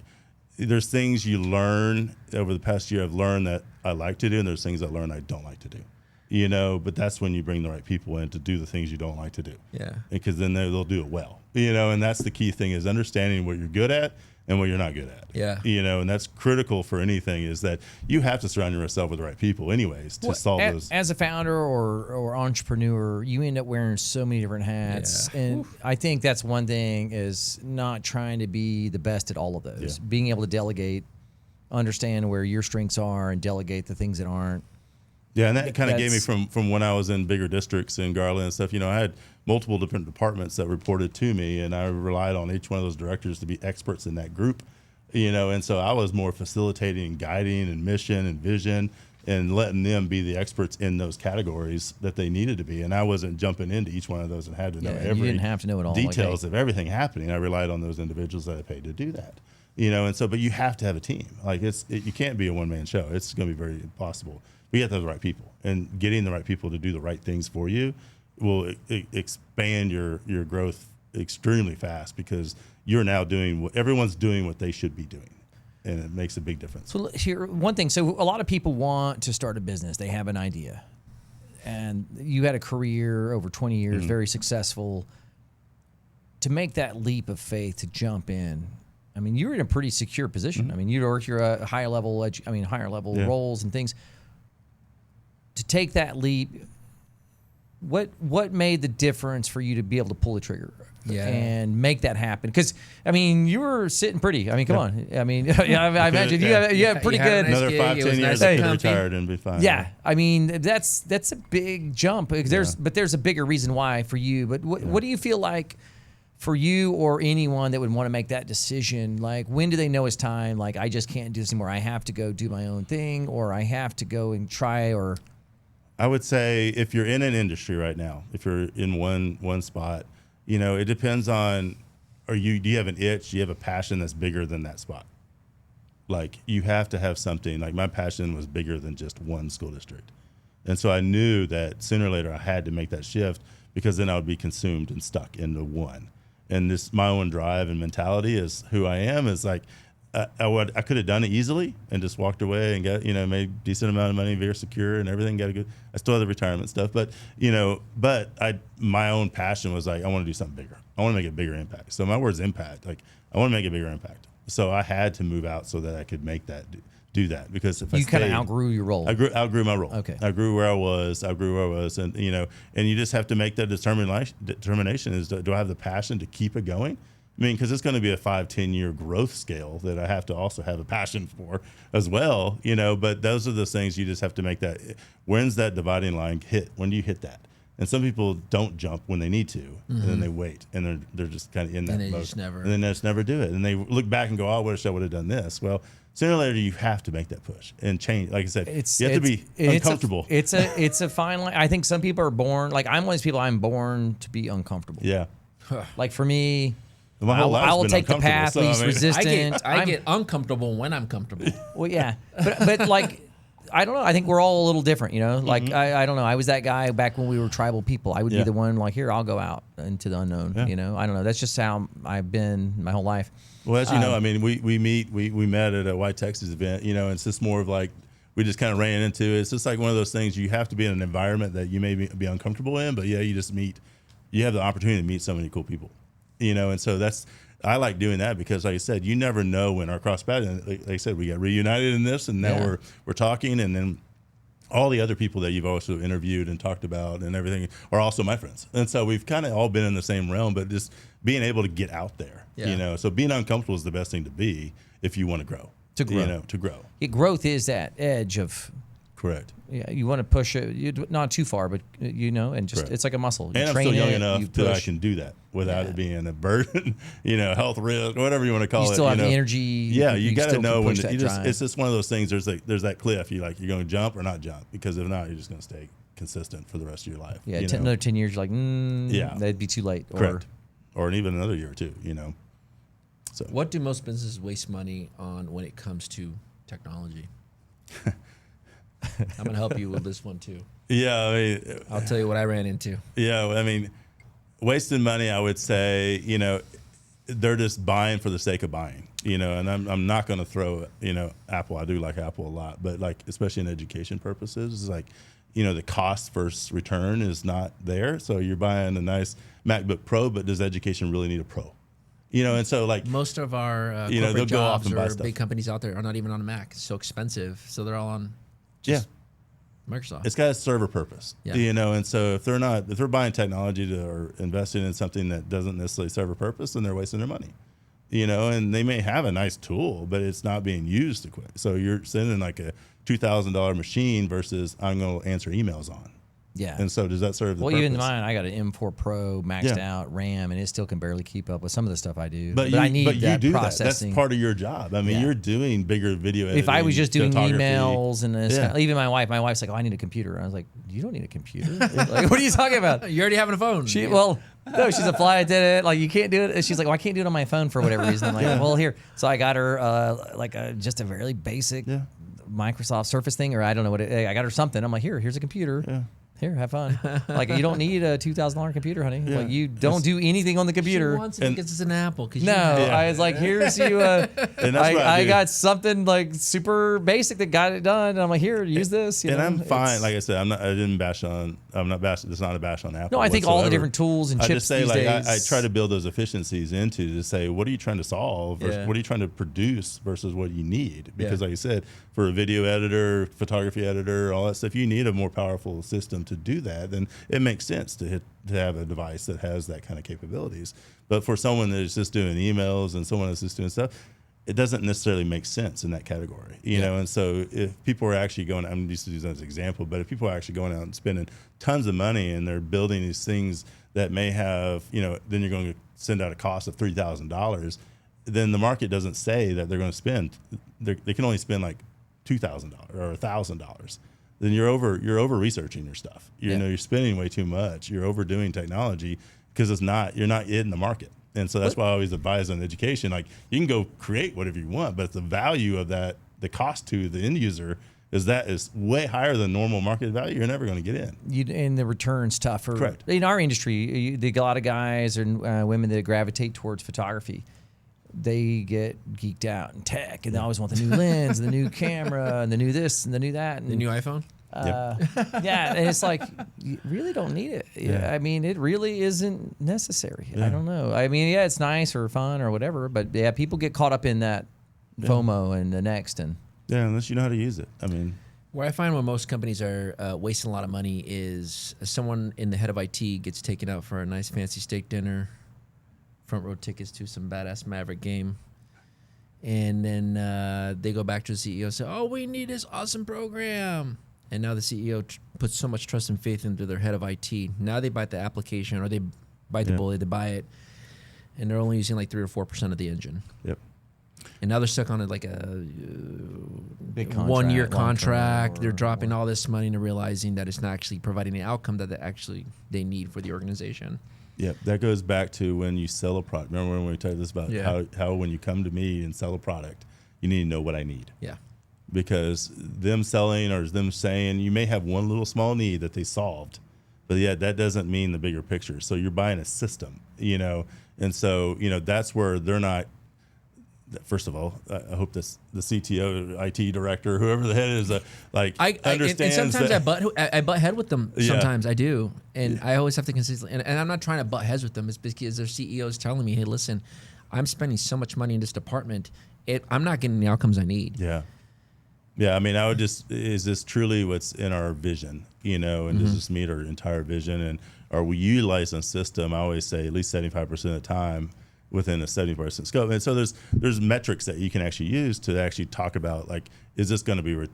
there's things you learn over the past year. I've learned that I like to do, and there's things I learned I don't like to do. But that's when you bring the right people in to do the things you don't like to do. Yeah. Because then they'll do it well. And that's the key thing is understanding what you're good at and what you're not good at. Yeah. And that's critical for anything is that you have to surround yourself with the right people anyways to solve those. As a founder or entrepreneur, you end up wearing so many different hats. Yeah. And I think that's one thing is not trying to be the best at all of those. Yeah. Being able to delegate, understand where your strengths are and delegate the things that aren't. Yeah, and that kind of gave me from when I was in bigger districts in Garland and stuff. I had multiple different departments that reported to me, and I relied on each one of those directors to be experts in that group. And so I was more facilitating and guiding and mission and vision and letting them be the experts in those categories that they needed to be. And I wasn't jumping into each one of those and had to know You every didn't have to know it all. details of everything happening. I relied on those individuals that I paid to do that. And so, but you have to have a team. Like you can't be a one-man show. It's going to be very impossible. But you have to have the right people, and getting the right people to do the right things for you will expand your growth extremely fast because you're now everyone's doing what they should be doing, and it makes a big difference. So here, one thing. So a lot of people want to start a business. They have an idea, and you had a career over 20 years, very successful. To make that leap of faith to jump in, you're in a pretty secure position. You're a higher level roles and things. To take that leap, what made the difference for you to be able to pull the trigger and make that happen? Because you were sitting pretty. Come on. I imagine you have pretty good. Another 5-10 years, I could have retired and be fine. Yeah, that's a big jump. There's a bigger reason why for you. But what do you feel like? For you or anyone that would want to make that decision, like when do they know it's time? Like I just can't do this anymore. I have to go do my own thing, or I have to go and try. Or I would say if you're in an industry right now, if you're in one spot, it depends on do you have an itch? Do you have a passion that's bigger than that spot? Like you have to have something. Like my passion was bigger than just one school district. And so I knew that sooner or later I had to make that shift, because then I would be consumed and stuck into one. And this, my own drive and mentality is who I am, is like, I could have done it easily and just walked away and got, made a decent amount of money, very secure and everything, got a good, I still have the retirement stuff, but, my own passion was like, I want to do something bigger. I want to make a bigger impact. So my word's impact. Like, I want to make a bigger impact. So I had to move out so that I could make that, do that, because if you kind of outgrew your role. I outgrew my role. Okay. I grew where I was, and and you just have to make that determination is, do I have the passion to keep it going? I mean, because it's going to be a 5-10 year growth scale that I have to also have a passion for as well, but those are the things you just have to make that. When's that dividing line hit? When do you hit that? And some people don't jump when they need to, and then they wait, and they're just kind of in that mode. And then they just never do it. And they look back and go, oh, I wish I would have done this. Well, sooner or later, you have to make that push and change. Like I said, you have to be uncomfortable. It's a fine line. I think some people are born, like I'm one of those people, I'm born to be uncomfortable. Yeah. Like for me, My whole life's I will been take the uncomfortable, path so, least resistant. I get uncomfortable when I'm comfortable. Well, yeah, but like, I don't know. I think we're all a little different, Like I don't know. I was that guy back when we were tribal people. I would be the one like, here, I'll go out into the unknown. I don't know. That's just how I've been my whole life. Well, as you know, I mean, we met at a White Texas event. And it's just more of like, we just kind of ran into it. It's just like one of those things. You have to be in an environment that you may be uncomfortable in, but yeah, you have the opportunity to meet so many cool people. And so I like doing that, because like I said, you never know when our cross paths, like I said, we got reunited in this, and now we're talking, and then all the other people that you've also interviewed and talked about and everything are also my friends. And so we've kind of all been in the same realm, but just being able to get out there, so being uncomfortable is the best thing to be if you want to grow. To grow. Growth is that edge of. Correct. Yeah, you want to push it, not too far, but and just Correct. It's like a muscle. You and I'm train still young it, enough that I can do that without it being a burden, health risk, whatever you want to call it. You still have the energy. Yeah, you got to know when it's just one of those things. There's that cliff. You're going to jump or not jump, because if not, you're just going to stay consistent for the rest of your life. Yeah, another 10 years, you're like, that'd be too late. Correct. Or even another year or two. So what do most businesses waste money on when it comes to technology? I'm going to help you with this one too. Yeah, I mean, I'll tell you what I ran into. Yeah, I mean, wasting money, I would say, they're just buying for the sake of buying, and I'm not going to throw, Apple. I do like Apple a lot, but like, especially in education purposes, it's like, the cost versus return is not there. So you're buying a nice MacBook Pro, but does education really need a Pro? And so like most of our corporate jobs or big companies out there are not even on a Mac. It's so expensive, so they're all on Microsoft. It's got a server purpose, and so if they're buying technology or investing in something that doesn't necessarily serve a purpose, then they're wasting their money, and they may have a nice tool, but it's not being used to quit. So you're sending like a $2,000 machine versus I'm going to answer emails on. Yeah. And so does that serve the purpose? Even mine, I got an M4 Pro maxed out RAM, and it still can barely keep up with some of the stuff I do. But I need you that do processing. That's part of your job. I mean, you're doing bigger video editing. If I was just doing photography. emails and this, even my wife's like, oh, I need a computer. I was like, you don't need a computer. Like, what are you talking about? You're already having a phone. No, she's a flight attendant. Like, you can't do it. She's like, well, I can't do it on my phone for whatever reason. I'm like, well, here. So I got her just a very basic Microsoft Surface thing, or I don't know what I got her something. I'm like, here's a computer. Yeah. Here, have fun. Like, you don't need a $2,000 computer, honey. Yeah. Like, you don't do anything on the computer. She wants it because it's an Apple. No, I was like, here's you. I got something like super basic that got it done. And I'm like, here, use this. I'm fine. Like I said, I'm not bash on Apple. No, I think all the different tools and chips. I just say, these days, I try to build those efficiencies to say, what are you trying to solve? Versus what are you trying to produce versus what you need? Because like I said, for a video editor, photography editor, all that stuff, you need a more powerful system to do that. Then it makes sense to have a device that has that kind of capabilities. But for someone that's just doing emails and someone that's just doing stuff, it doesn't necessarily make sense in that category, you know? And so if people are actually going, I'm used to use that as an example, but if people are actually going out and spending tons of money and they're building these things that may have, then you're going to send out a cost of $3,000, then the market doesn't say that they're going to spend, they can only spend like $2,000 or $1,000. Then you're over researching your stuff. You're spending way too much. You're overdoing technology because you're not in the market. And so that's why I always advise on education. Like, you can go create whatever you want, but the value of that, the cost to the end user that is way higher than normal market value, you're never going to get in. And the return's tougher. Correct. In our industry, a lot of guys and women that gravitate towards photography, they get geeked out in tech, and they always want the new lens, and the new camera, and the new this, and the new that. And, The new iPhone? yeah, and it's like, you really don't need it. Yeah. I mean, it really isn't necessary. Yeah. I don't know. I mean, yeah, it's nice or fun or whatever, but yeah, people get caught up in that FOMO and the next. And Yeah, unless you know how to use it. I mean, Where I find when most companies are wasting a lot of money is someone in the head of IT gets taken out for a nice fancy steak dinner, front row tickets to some badass Maverick game, and then they go back to the CEO and say, "Oh, we need this awesome program." And now the CEO puts so much trust and faith into their head of IT. Now they bite the application, or they bite the bullet, they buy it, and they're only using like 3 or 4% of the engine. yep. And now they're stuck on like a big contract, 1-year long-term contract. They're or- dropping all this money and realizing that it's not actually providing the outcome that they need for the organization. Yep, that goes back to when you sell a product. Remember when we talked this about Yeah. how when you come to me and sell a product, you need to know what I need. Yeah. Because them selling or them saying, you may have one little small need that they solved, but yeah, that doesn't mean the bigger picture. So you're buying a system, and so, that's where they're not. First of all, I hope the CTO, IT director, whoever the head is, understands. And sometimes that, I butt head with them. Yeah. Sometimes I do, and I always have to consistently. And I'm not trying to butt heads with them. It's because their CEO is telling me, "Hey, listen, I'm spending so much money in this department. I'm not getting the outcomes I need." Yeah. Yeah, I mean, is this truly what's in our vision, and does this meet our entire vision? And are we utilizing a system? I always say at least 75% of the time within a 70% scope. And so there's metrics that you can actually use to actually talk about, like, is this going to be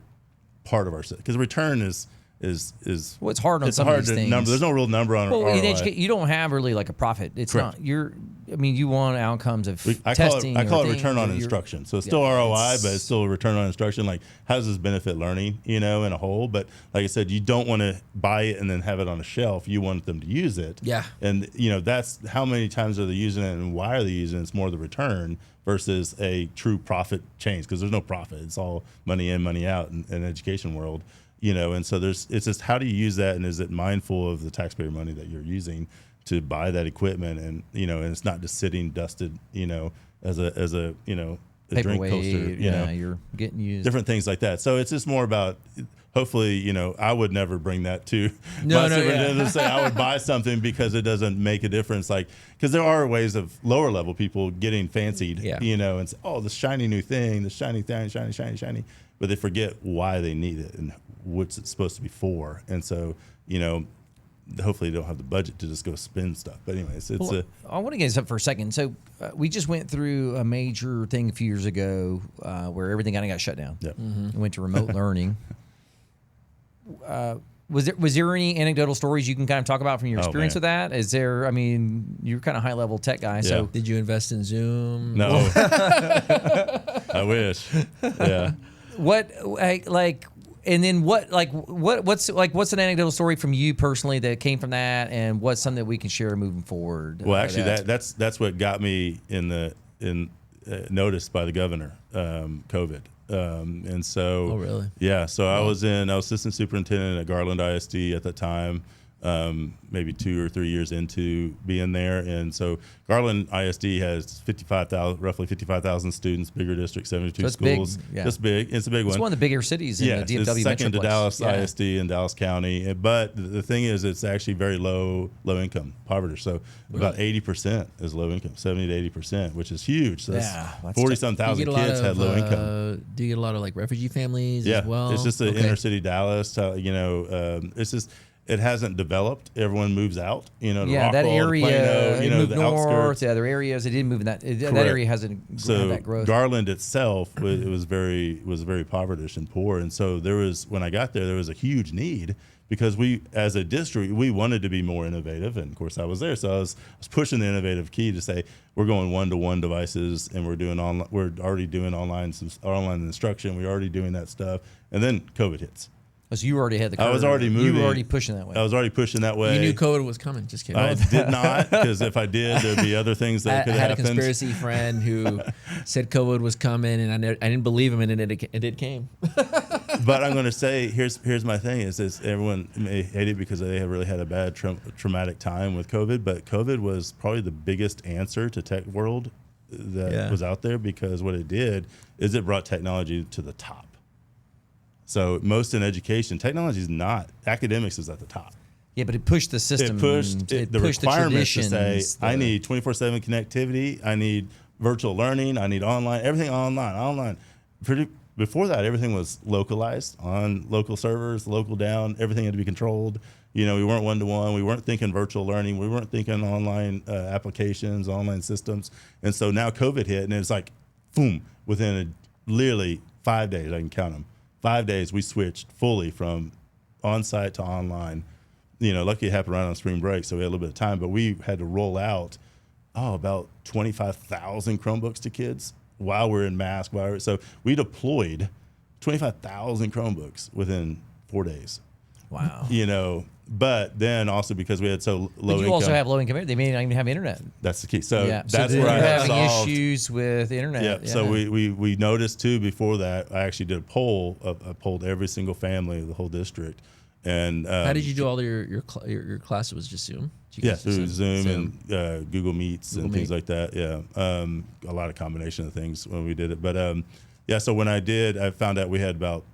part of our system? Because return is well, it's hard on it's some hard of these to things. number. There's no real number on Well, in ROI. educate, you don't have really like a profit. It's Correct. not. You want outcomes of I testing. call it or return on things, or instruction. So it's still ROI, but it's still a return on instruction. Like, how does this benefit learning, in a whole? But like I said, you don't want to buy it and then have it on a shelf. You want them to use it. Yeah. And, that's how many times are they using it and why are they using it? It's more the return versus a true profit change, because there's no profit. It's all money in, money out in the education world. And so it's just, how do you use that, and is it mindful of the taxpayer money that you're using to buy that equipment, and and it's not just sitting dusted, as a a drink paperweight, coaster, you're getting used. different things like that. So it's just more about, hopefully, I would never bring that to No, my no, superintendent and say I would buy something because it doesn't make a difference. Like, because there are ways of lower level people getting fancied, and say, oh, this shiny new thing, this shiny thing, shiny, but they forget why they need it and what's it supposed to be for. And so, hopefully they don't have the budget to just go spend stuff. But anyways, I want to get this up for a second. So we just went through a major thing a few years ago where everything kind of got shut down. Yep. We went to remote learning. Was there any anecdotal stories you can kind of talk about from your experience with that? Is there? I mean, you're kind of high level tech guy. So Yeah. Did you invest in Zoom? no, I wish. Yeah. what and then what's an anecdotal story from you personally that came from that, and what's something that we can share moving forward? Well, actually, that's what got me noticed by the governor, COVID, and so. Oh, really? Yeah. So I was assistant superintendent at Garland ISD at that time, maybe 2 or 3 years into being there, and so Garland ISD has roughly 55,000 students, bigger district, 72 So it's schools. big, yeah. It's big. It's a big one. It's one of the bigger cities in the DFW it's second to metroplex. Dallas Yeah. ISD in Dallas County. But the thing is, it's actually very low income poverty. So about 80% is low income, 70 to 80%, which is huge. So Yeah, that's 40-some thousand kids had low income. Do you get a lot of like refugee families Yeah, as well? it's just Okay. inner city Dallas. It's just. It hasn't developed. Everyone moves out, to Yeah, that Rockwall, to area Plano, it moved the north outskirts. to other areas. It didn't move in that. That Correct. area hasn't had So that growth. Garland itself was very impoverished and poor, and so when I got there was a huge need, because we, as a district, we wanted to be more innovative, and of course I was there, so I was pushing the innovative key to say we're going 1-to-1 devices, and we're already doing online instruction, we're already doing that stuff, and then COVID hits. So you already had the curve. I was already moving. You were already pushing that way. I was already pushing that way. You knew COVID was coming. Just kidding. I did not, because if I did, there'd be other things that could I have had happened. a conspiracy friend who said COVID was coming, and I didn't believe him, and it came. But I'm going to say, here's my thing: is everyone may hate it because they have really had a bad traumatic time with COVID, but COVID was probably the biggest answer to tech world that was out there, because what it did is it brought technology to the top. So most in education, technology is not, academics is at the top. Yeah, but it pushed the system. It pushed the requirements to say, I need 24/7 connectivity. I need virtual learning. I need online, everything online. Before that, everything was localized on local servers, local down. Everything had to be controlled. We weren't one-to-one. We weren't thinking virtual learning. We weren't thinking online applications, online systems. And so now COVID hit, and it's like, boom, within literally 5 days, I can count them. 5 days, we switched fully from on-site to online. Lucky it happened right on spring break, so we had a little bit of time, but we had to roll out, about 25,000 Chromebooks to kids while we're in mask. So we deployed 25,000 Chromebooks within 4 days. Wow. But then also because we had so low But you income. also have low income. They may not even have internet. That's the key. So Yeah. that's so where I you're had having solved. issues with internet. Yeah. So we noticed too before that. I actually did a poll. I polled every single family of the whole district. And How did you do all your classes? Was just Zoom? Did you guys through just Zoom and Google Meets and things Meet. like that. Yeah, a lot of combination of things when we did it. But so when I did, I found out we had about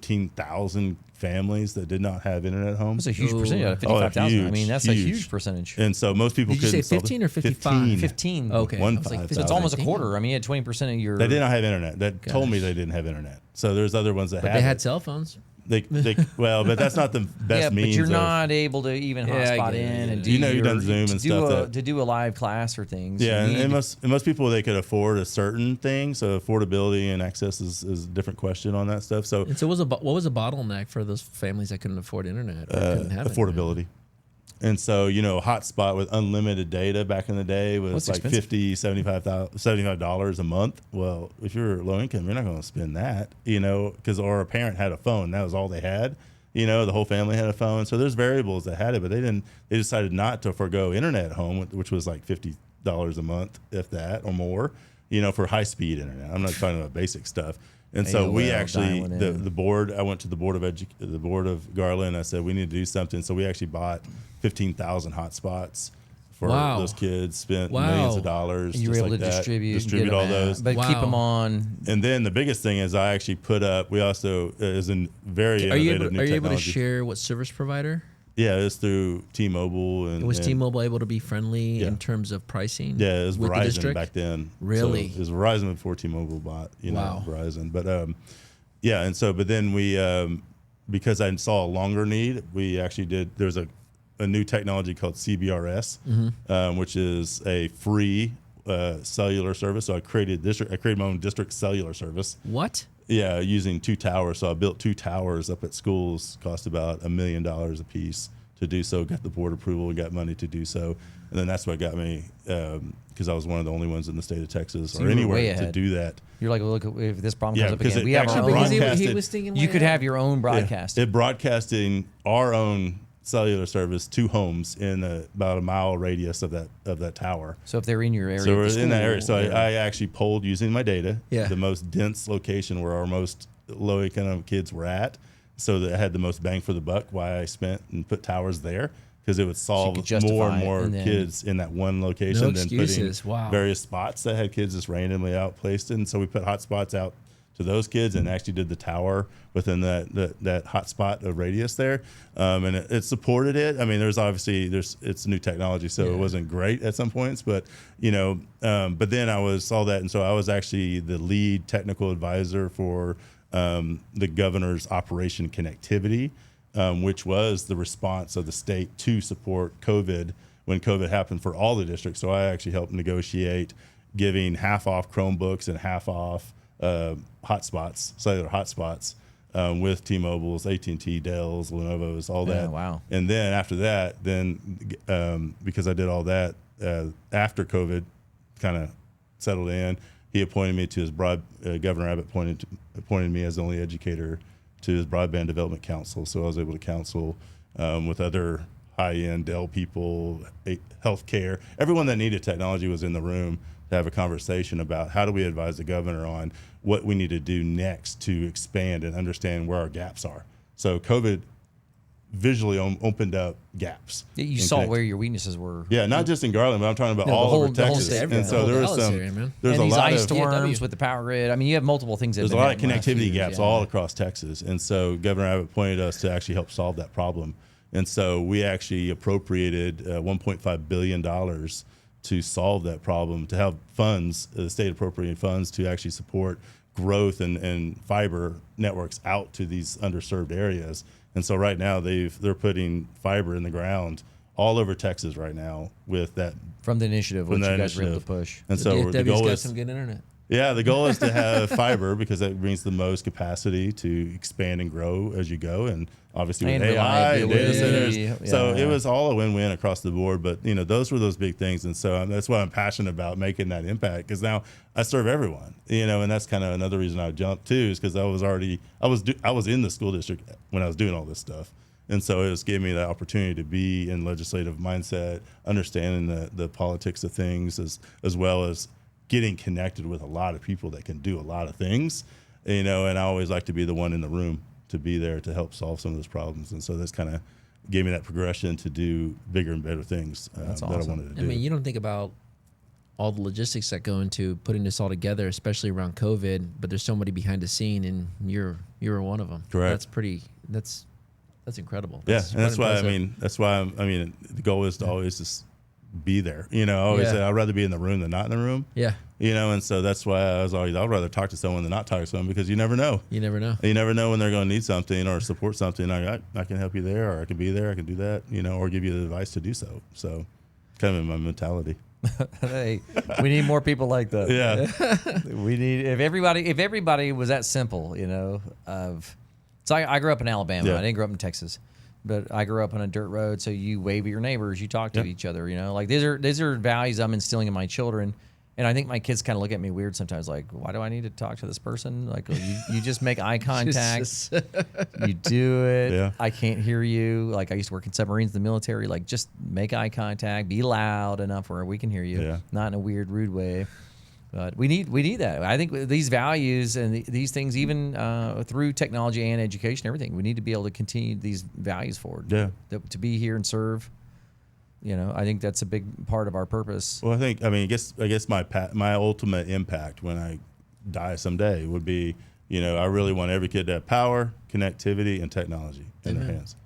15,000 families that did not have internet at home. That's a huge percentage out of Oh, 55,000. I mean, huge, that's a huge. huge percentage. And so most people Did you say couldn't solve 15 it. or 55? 15. Okay. One I was like, five So it's thousand. almost a quarter. I mean, you had 20% of your. They did not have internet. That told me Gosh. they didn't have internet. So there's other ones that But had they had it. cell phones. Well, but that's not the best Yeah, means. but you're of, not able to even Yeah, I hotspot get it, in yeah. and do you've done Zoom and stuff to do a live class or things. Yeah, You and need- most people, they could afford a certain thing. So affordability and access is a different question on that stuff. So And so what was a bottleneck for those families that couldn't afford internet or couldn't have affordability. And so, hotspot with unlimited data back in the day was What's like expensive? $75 a month. Well, if you're low income, you're not going to spend that, or a parent had a phone. That was all they had. The whole family had a phone. So there's variables that had it, but they decided not to forego internet at home, which was like $50 a month, if that, or more, for high speed internet. I'm not talking about basic stuff. And so we AOL, actually, dialing the in. board, I went to the board of Garland. I said, we need to do something. So we actually bought 15,000 hotspots for Wow. those kids, spent Wow. millions of dollars. and you were just able like to that, distribute distribute all those. but keep Wow. them on. And then the biggest thing is I actually put up, we also, is a very Are you innovative new able to technology. share what service provider? Yeah, it's through T-Mobile. And Was and- T-Mobile able to be friendly Yeah. in terms of pricing? Yeah, it was with the Verizon district? back then. Really? So it was Verizon before T-Mobile bought, Wow. Verizon. But but then we, because I saw a longer need, we actually there's a new technology called CBRS, which is a free cellular service. So I created my own district cellular service. What? Yeah, using 2 towers. So I built 2 towers up at schools, cost about $1 million a piece to do so. Got the board approval, got money to do so, and then that's what got me because I was one of the only ones in the state of Texas So or you were way anywhere to ahead. do that. You're like, well, look, if this problem Yeah, comes up because again, it we have our actually own. Because he broadcasted- was thinking You way could ahead. have your own broadcast. It broadcasting our own cellular service to homes in about a mile radius of that tower. So if they're in your area, So at we're the in that school, area. So yeah. I actually polled using my data, Yeah. the most dense location where our most low income kids were at, so that I had the most bang for the buck. Why I spent and put towers there, because it would solve could justify more and it, more and then- kids in that one location No than excuses. putting Wow. various spots that had kids just randomly outplaced in. So we put hotspots out to those kids and actually did the tower within that hotspot of radius there, and it supported it. I mean, it's new technology, so it wasn't great at some points, but but then I saw that, and so I was actually the lead technical advisor for the governor's Operation Connectivity, which was the response of the state to support COVID when COVID happened for all the districts. So I actually helped negotiate giving half off Chromebooks and half off hotspots, cellular hotspots, with T-Mobile's, AT&T, Dell's, Lenovo's, all that. Wow. And then after that, because I did all that after COVID kind of settled in, he appointed me to his Governor Abbott appointed me as the only educator to his Broadband Development Council. So I was able to counsel with other high-end Dell people, healthcare. Everyone that needed technology was in the room to have a conversation about how do we advise the governor on what we need to do next to expand and understand where our gaps are. So COVID visually opened up gaps. You saw where your weaknesses were. Yeah, not just in Garland, but I'm talking about No, all over the whole Texas. state, And so there was some, area, there's and a these lot ice of storms with the power grid. I mean, you have multiple things. there's a lot of connectivity gaps all across Texas. And so Governor Abbott appointed us to actually help solve that problem. And so we actually appropriated $1.5 billion to solve that problem, to have funds, the state appropriated funds to actually support growth and fiber networks out to these underserved areas. And so right now they're putting fiber in the ground all over Texas right now with that. From the initiative, which you guys were able to push. And so the DFW's goal got is some good internet. Yeah, the goal is to have fiber because that brings the most capacity to expand and grow as you go, and obviously with And AI and data reliability. centers. So Yeah. it was all a win-win across the board. But those were those big things, and so that's why I'm passionate about making that impact because now I serve everyone. And that's kind of another reason I jumped too is because I was in the school district when I was doing all this stuff. And so it just gave me the opportunity to be in legislative mindset, understanding the politics of things as well as getting connected with a lot of people that can do a lot of things, and I always like to be the one in the room to be there to help solve some of those problems. And so that's kind of gave me that progression to do bigger and better things That's that awesome. I wanted to do. I mean, you don't think about all the logistics that go into putting this all together, especially around COVID, but there's somebody behind the scene and you're one of them. Correct. That's incredible. Yeah, That's and that's quite why impressive. the goal is to always just be there. I always say I'd rather be in the room than not in the room. Yeah. And so that's why I'd rather talk to someone than not talk to someone because you never know. You never know. You never know when they're going to need something or support something. I can help you there, or I can be there, I can do that, or give you the advice to do so. So kind of in my mentality. Hey, we need more people like that. Yeah. We need if everybody was that simple, So I grew up in Alabama. Yeah. I didn't grow up in Texas, but I grew up on a dirt road. So you wave at your neighbors, you talk to each other. Like these are values I'm instilling in my children, and I think my kids kind of look at me weird sometimes. Like, why do I need to talk to this person? Like, you just make eye contact. You do it. Yeah. I can't hear you. Like I used to work in submarines in the military. Like just make eye contact. Be loud enough where we can hear you. Yeah. Not in a weird, rude way. But we need that. I think these values and these things, even through technology and education, everything, we need to be able to continue these values forward. Yeah. To be here and serve. I think that's a big part of our purpose. Well, I guess my ultimate impact when I die someday would be, I really want every kid to have power, connectivity, and technology in their hands.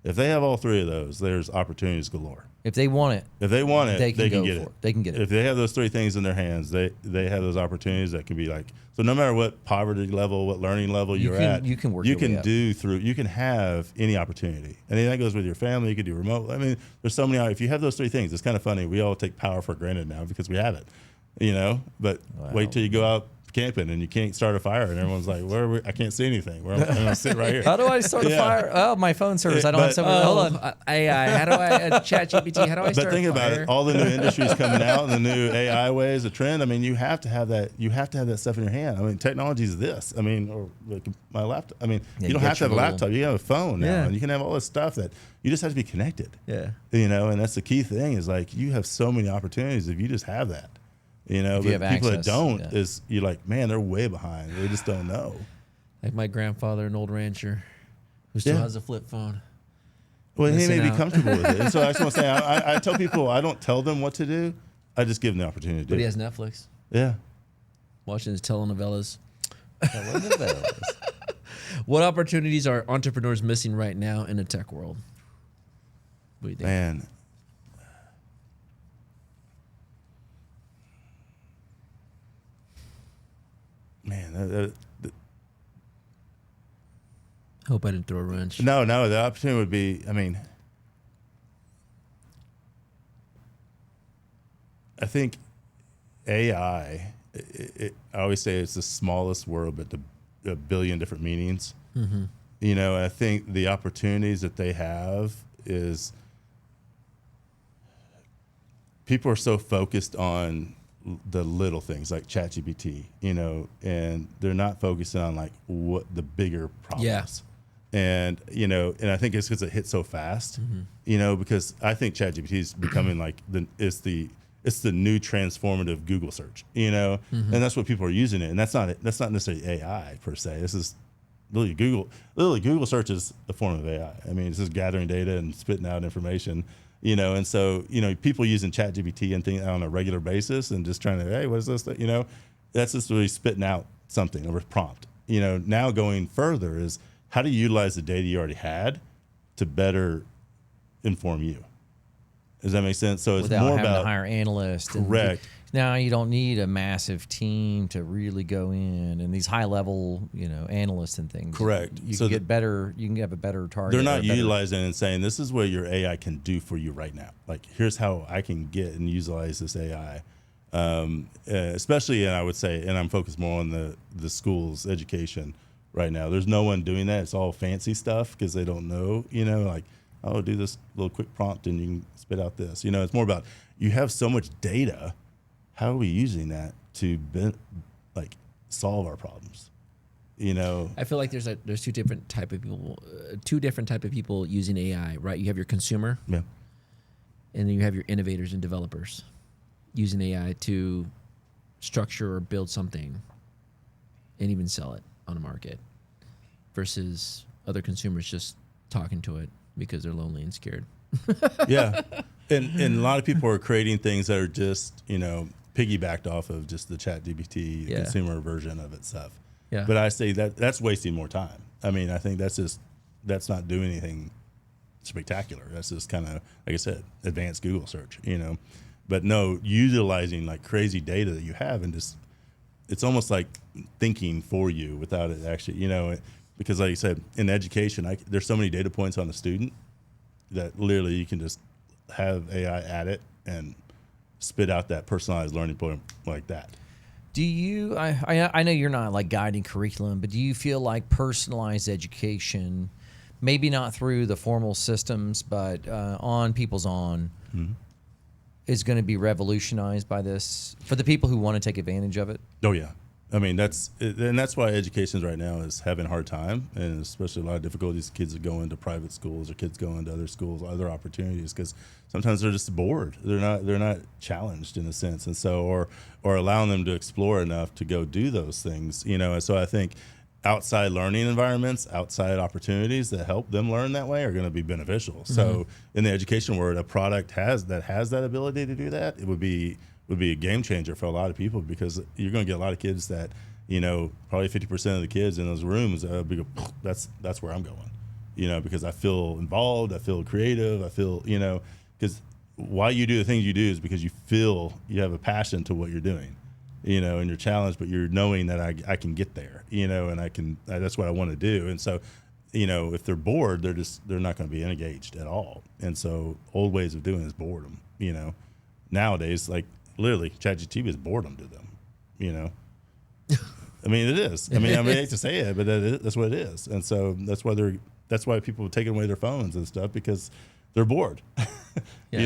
If they have all three of those, there's opportunities galore. If they want it, If they want it, they can go get for it. it. They can get it. If they have those three things in their hands, they have those opportunities that can be like, so no matter what poverty level, what learning level you're at, you can work you your way can up. you can have any opportunity. And then that goes with your family. You can do remote. I mean, there's so many, if you have those three things, it's kind of funny. We all take power for granted now because we have it, but wait till you go out camping and you can't start a fire and everyone's like, I can't see anything. I'm gonna sit right here. How do I start a fire? Oh, my phone service. I don't have somewhere. Hold on. AI. How do I ChatGPT? How do I start But think a about fire? it. All the new industries coming out and the new AI ways, the trend. I mean, you have to have that. You have to have that stuff in your hand. I mean, technology is this. I mean, or like my laptop. I mean, Yeah, you don't you have to get have a your laptop. You can have a phone now, Yeah. and you can have all this stuff that you just have to be connected. Yeah. And that's the key thing is like you have so many opportunities if you just have that. If you But have people access, that don't yeah. is you're like, man, they're way behind. They just don't know. Like my grandfather, an old rancher, who still Yeah. has a flip phone. Well, he Missing may be out. comfortable with it. And so I just want to say, I tell people I don't tell them what to do. I just give them the opportunity to do But he it. has Netflix, Yeah. watching his telenovelas. What opportunities are entrepreneurs missing right now in the tech world? What do you think? Man, Hope I didn't throw a wrench. no, the opportunity would be, I think AI, I always say it's the smallest word, but a billion different meanings. Mm-hmm. I think the opportunities that they have is people are so focused on the little things like ChatGPT, and they're not focusing on like what the bigger problems. Yeah. And, and I think it's because it hit so fast, because I think ChatGPT is becoming like it's the new transformative Google search, and that's what people are using it. And that's not necessarily AI per se. This is literally Google search is a form of AI. I mean, it's just gathering data and spitting out information, and so, people using ChatGPT and things on a regular basis and just trying to, hey, what is this? That's just really spitting out something or a prompt. Now going further is how do you utilize the data you already had to better inform you? Does that make sense? So it's without more having about to hire analysts. correct. Now you don't need a massive team to really go in and these high level, analysts and things. Correct. You So can get better. You can have a better target. They're not or a better- utilizing it and saying this is what your AI can do for you right now. Like here's how I can get and utilize this AI. Especially, and I would say, and I'm focused more on the schools education right now. There's no one doing that. It's all fancy stuff because they don't know, like, oh, do this little quick prompt and you can spit out this. It's more about you have so much data. How are we using that to solve our problems? I feel like there's two different type of people using AI, right? You have your consumer, Yeah. and then you have your innovators and developers using AI to structure or build something and even sell it on the market versus other consumers just talking to it because they're lonely and scared. Yeah. And a lot of people are creating things that are just, piggybacked off of just the ChatGPT Yeah. consumer version of itself. Yeah. But I say that's wasting more time. I mean, I think that's not doing anything spectacular. That's just kind of, like I said, advanced Google search, But no, utilizing like crazy data that you have and just, it's almost like thinking for you without it actually, because like you said, in education, there's so many data points on a student that literally you can just have AI at it and spit out that personalized learning point like that. Do you? I know you're not like guiding curriculum, but do you feel like personalized education, maybe not through the formal systems, but on people's own, is going to be revolutionized by this for the people who want to take advantage of it? Oh yeah. I mean, that's why education right now is having a hard time, and especially a lot of difficulties. Kids are going to private schools, or kids going to other schools, other opportunities, because sometimes they're just bored. They're not challenged in a sense, and so or allowing them to explore enough to go do those things. And so I think outside learning environments, outside opportunities that help them learn that way are going to be beneficial. So in the education world, a product has that ability to do that. It would be a game changer for a lot of people, because you're going to get a lot of kids that, probably 50% of the kids in those rooms, that's where I'm going, because I feel involved, I feel creative, I feel, because why you do the things you do is because you feel you have a passion to what you're doing, and you're challenged, but you're knowing that I can get there, and that's what I want to do. And so, if they're bored, they're not going to be engaged at all. And so old ways of doing it is boredom, nowadays, like, literally, ChatGPT is boredom to them, I mean, it is. I hate to say it, but that's what it is. And so that's why people are taking away their phones and stuff, because they're bored. Yeah.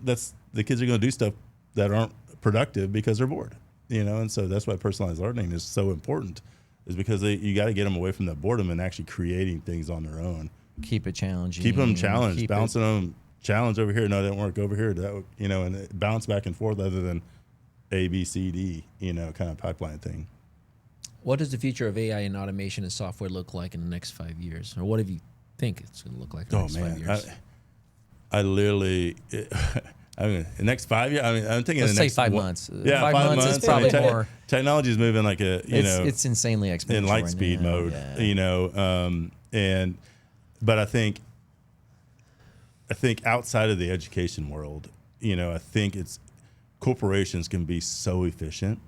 That's the kids are going to do stuff that aren't productive because they're bored. And so that's why personalized learning is so important, is because you got to get them away from that boredom and actually creating things on their own. Keep it challenging. Keep them challenged, bouncing them. Challenge over here, no, that didn't work over here, that, and it bounce back and forth, other than A, B, C, D, kind of pipeline thing. What does the future of AI and automation and software look like in the next 5 years? Or what do you think it's going to look like in the next 5 years? I literally, the next 5 years, I'm thinking Let's the say next 5 months. Yeah, 5 months is probably more. Technology is moving like It's insanely exponential in light right speed now. mode, Yeah. But I think outside of the education world, I think corporations can be so efficient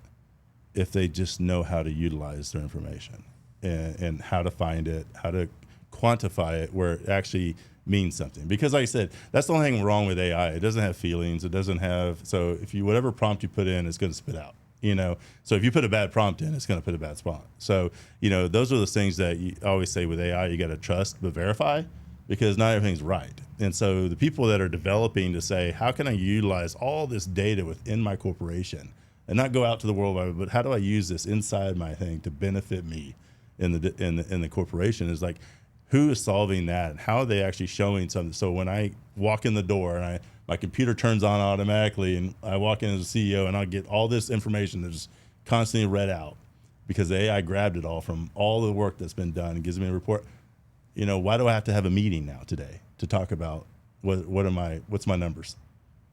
if they just know how to utilize their information and how to find it, how to quantify it where it actually means something. Because like I said, that's the only thing wrong with AI. It doesn't have feelings. It doesn't have, so if whatever prompt you put in, it's going to spit out. So if you put a bad prompt in, it's going to put a bad spot. So, those are the things that you always say with AI, you got to trust but verify, because not everything's right. And so the people that are developing to say, how can I utilize all this data within my corporation and not go out to the world, but how do I use this inside my thing to benefit me in the corporation, is like, who is solving that? How are they actually showing something? So when I walk in the door and my computer turns on automatically, and I walk in as a CEO, and I'll get all this information that's constantly read out because the AI grabbed it all from all the work that's been done and gives me a report. You know, why do I have to have a meeting now today to talk about what's my numbers?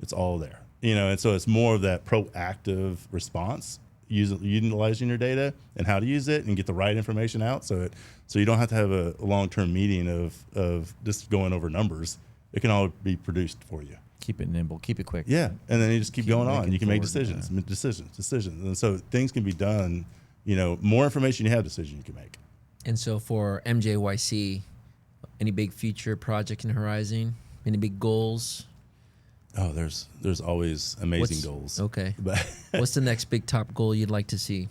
It's all there. You know, and so it's more of that proactive response, utilizing your data and how to use it and get the right information out. So you don't have to have a long-term meeting of just going over numbers. It can all be produced for you. Keep it nimble, keep it quick. Yeah, and then you just keep going on. You can make forward, decisions, and so things can be done. You know, more information you have, decision you can make. And so for MJYC, any big future project in the horizon? Any big goals? Oh, there's always amazing goals. Okay. But What's the next big top goal you'd like to see?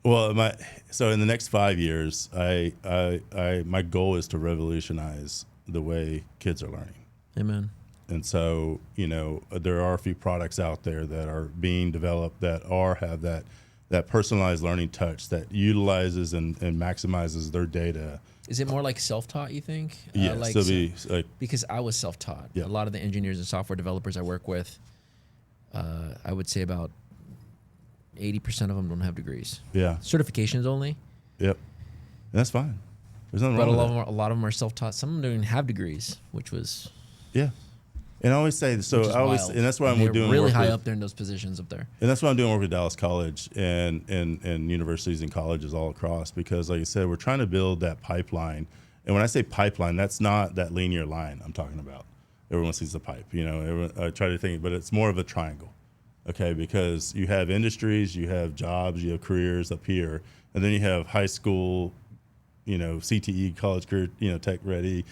well, so in the next 5 years, my goal is to revolutionize the way kids are learning. Amen. And so, you know, there are a few products out there that are being developed that have that personalized learning touch that utilizes and maximizes their data. Is it more like self-taught, you think? Yes, Because I was self-taught. Yeah. A lot of the engineers and software developers I work with, I would say about 80% of them don't have degrees. Yeah. Certifications only. Yep. And that's fine. There's nothing But wrong a with lot of them are self-taught. Some of them don't even have degrees, which was Yeah. And I always say, so I always, wild. and that's why And I'm they're doing really work high with, up there in those positions up there. and that's why I'm doing work with Dallas College and universities and colleges all across, because like I said, we're trying to build that pipeline. And when I say pipeline, that's not that linear line I'm talking about. Everyone sees the pipe, you know, I try to think, but it's more of a triangle. Okay. Because you have industries, you have jobs, you have careers up here, and then you have high school, you know, CTE, college career, you know, tech ready,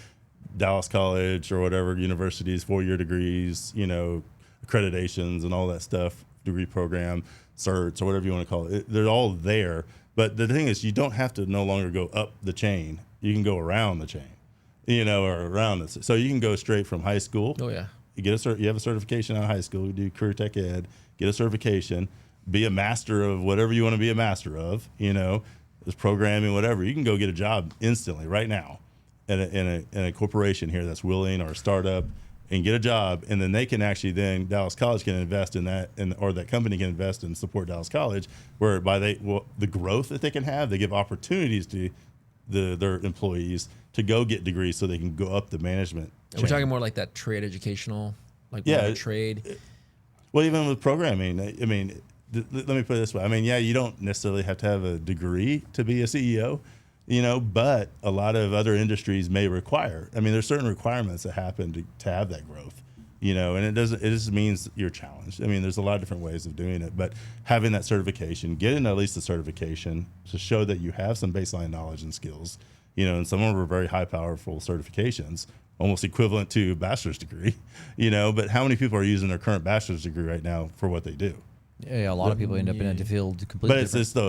Dallas College or whatever universities, 4-year degrees, you know, accreditations and all that stuff, degree program, certs or whatever you want to call it. They're all there. But the thing is, you don't have to no longer go up the chain. You can go around the chain, you know, or around this. So you can go straight from high school. Oh, yeah. You have a certification out of high school. You do career tech ed, get a certification, be a master of whatever you want to be a master of, you know, there's programming, whatever. You can go get a job instantly right now in a corporation here that's willing, or a startup, and get a job. And then they can actually, then Dallas College can invest in that, or that company can invest and support Dallas College, whereby the growth that they can have, they give opportunities to their employees to go get degrees so they can go up the management And we're chain. talking more like that trade educational, like Yeah, more of a trade. Well, even with programming, I mean, let me put it this way. I mean, yeah, you don't necessarily have to have a degree to be a CEO, you know, but a lot of other industries may require. I mean, there's certain requirements that happen to have that growth, you know, and it just means you're challenged. I mean, there's a lot of different ways of doing it, but having that certification, getting at least the certification to show that you have some baseline knowledge and skills, you know, and some of them are very high, powerful certifications, almost equivalent to a bachelor's degree, you know, but how many people are using their current bachelor's degree right now for what they do? Yeah, a lot of people end up in a field completely But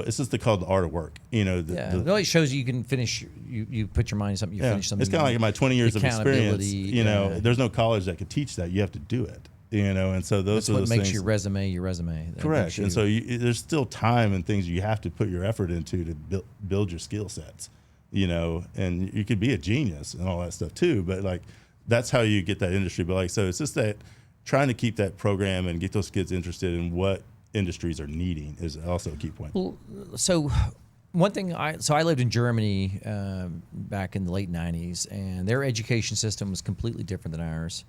it's just called the art of work, you know. Well, it shows you can finish. You put your mind to something. You finish something. It's kind of like in my 20 years of experience. Accountability, You know, there's no college that could teach that. You have to do it. You know, and so That's are what those makes things. your resume your resume. That Correct. makes you- And so there's still time and things you have to put your effort into to build your skill sets. You know, and you could be a genius and all that stuff too. But like, that's how you get that industry. But like, so it's just that trying to keep that program and get those kids interested in what industries are needing is also a key point. Well, so one thing I lived in Germany back in the late 90s, and their education system was completely different than ours.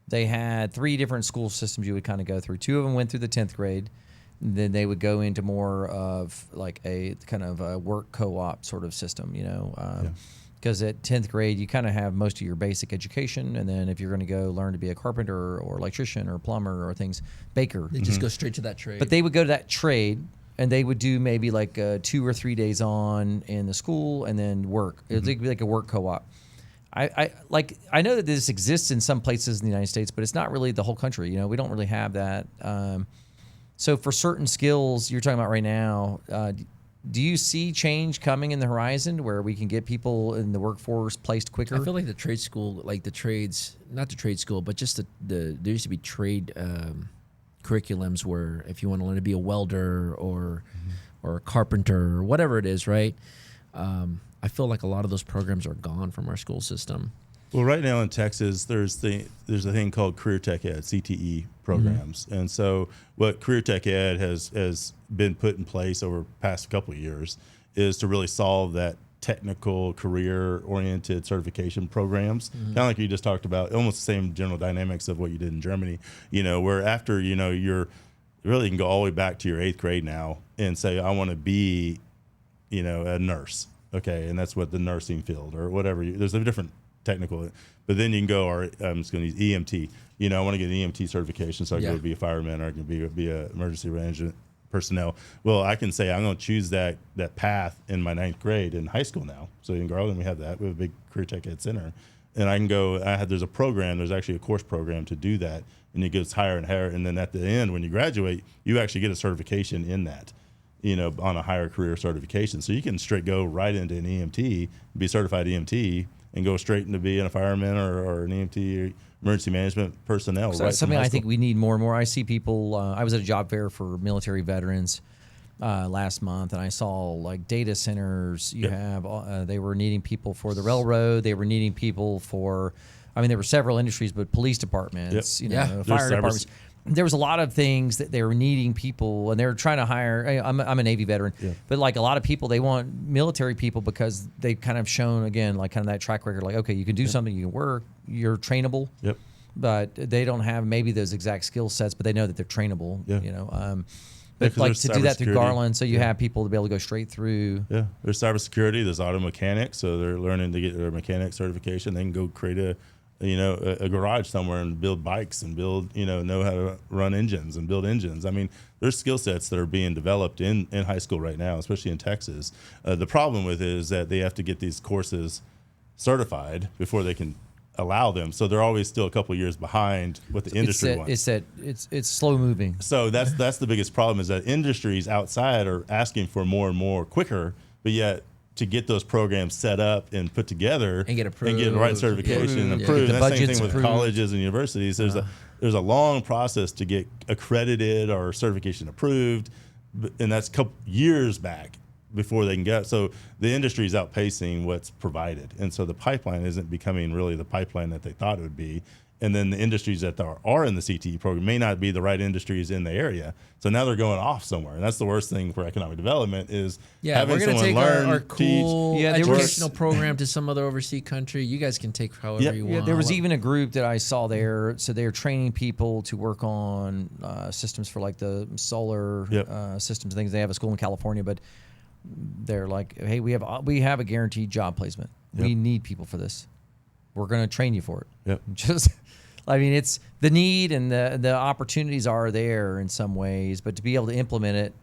They had 3 different school systems you would kind of go through. 2 of them went through the 10th grade. Then they would go into more of like a kind of a work co-op sort of system, you know. Because at 10th grade, you kind of have most of your basic education. And then if you're going to go learn to be a carpenter or electrician or plumber or things, baker. They just go straight to that trade. But they would go to that trade, and they would do maybe like 2 or 3 days on in the school and then work. It would be like a work co-op. I know that this exists in some places in the United States, but it's not really the whole country. You know, we don't really have that. So for certain skills you're talking about right now, do you see change coming in the horizon where we can get people in the workforce placed quicker? I feel like the trade school, like the trades, not the trade school, but just there used to be trade curriculums where if you want to learn to be a welder or a carpenter or whatever it is, right? I feel like a lot of those programs are gone from our school system. Well, right now in Texas, there's a thing called Career Tech Ed, CTE programs. And so what Career Tech Ed has been put in place over the past couple of years is to really solve that technical career-oriented certification programs, kind of like you just talked about, almost the same general dynamics of what you did in Germany, where after, you're really, you can go all the way back to your 8th grade now and say, I want to be, a nurse. Okay. And that's what the nursing field or whatever, there's a different technical, but then you can go, or I'm just going to use EMT. I want to get an EMT certification so I can go be a fireman or I can be a emergency management personnel. Well, I can say I'm going to choose that path in my 9th grade in high school now. So in Garland, we have that. We have a big Career Tech Ed Center. And I can go, there's a program, there's actually a course program to do that. And it gets higher and higher. And then at the end, when you graduate, you actually get a certification in that, on a higher career certification. So you can straight go right into an EMT, be certified EMT, and go straight into being a fireman or an EMT, emergency management personnel. So that's something I think we need more and more. I see people, I was at a job fair for military veterans last month, and I saw like data centers. You have, they were needing people for the railroad. They were needing people for, there were several industries, but police departments, fire departments. There was a lot of things that they were needing people, and they were trying to hire. I'm a Navy veteran, but like a lot of people, they want military people because they've kind of shown, again, like kind of that track record, like, okay, you can do something, you can work, you're trainable, but they don't have maybe those exact skill sets, but they know that they're trainable, But like to do that through Garland, so you have people to be able to go straight through. Yeah, there's cybersecurity, there's auto mechanics, so they're learning to get their mechanic certification. They can go create a garage somewhere and build bikes and build, know how to run engines and build engines. There's skill sets that are being developed in high school right now, especially in Texas. The problem with it is that they have to get these courses certified before they can allow them. So they're always still a couple of years behind what the industry wants. It's slow moving. So that's the biggest problem, is that industries outside are asking for more and more quicker, but yet to get those programs set up and put together and get approved and get the right certification and approved. And that's the same thing with colleges and universities. There's a long process to get accredited or certification approved, and that's a couple years back before they can get. So the industry is outpacing what's provided, and so the pipeline isn't becoming really the pipeline that they thought it would be. And then the industries that are in the CTE program may not be the right industries in the area. So now they're going off somewhere. And that's the worst thing for economic development is having we're going to take learn, our cool teach. educational program to some other overseas country. You guys can take however you want. Yeah, there was even a group that I saw there. So they're training people to work on systems for like the solar systems and things. They have a school in California, but they're like, hey, we have a guaranteed job placement. We need people for this. We're going to train you for it. It's the need and the opportunities are there in some ways, but to be able to implement it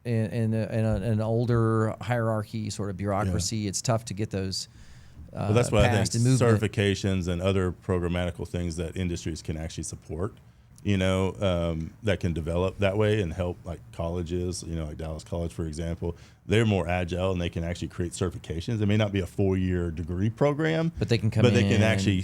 in an older hierarchy sort of bureaucracy, it's tough to get those. Well, that's why I think certifications and other programmatical things that industries can actually support, that can develop that way and help, like colleges, like Dallas College, for example. They're more agile and they can actually create certifications. It may not be a 4-year degree program, but they can come in. But they can actually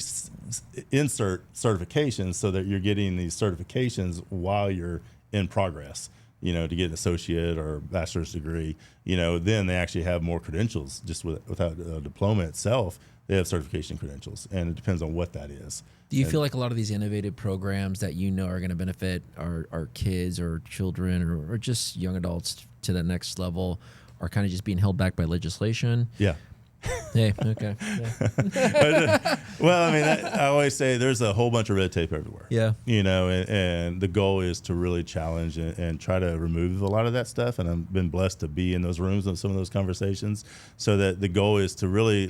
insert certifications so that you're getting these certifications while you're in progress, to get an associate or bachelor's degree. Then they actually have more credentials just without a diploma itself. They have certification credentials, and it depends on what that is. Do you feel like a lot of these innovative programs that are going to benefit our kids or children or just young adults to the next level are kind of just being held back by legislation? Yeah. Hey, okay. Yeah. Well, I always say there's a whole bunch of red tape everywhere. Yeah. And the goal is to really challenge and try to remove a lot of that stuff. And I've been blessed to be in those rooms and some of those conversations, so that the goal is to really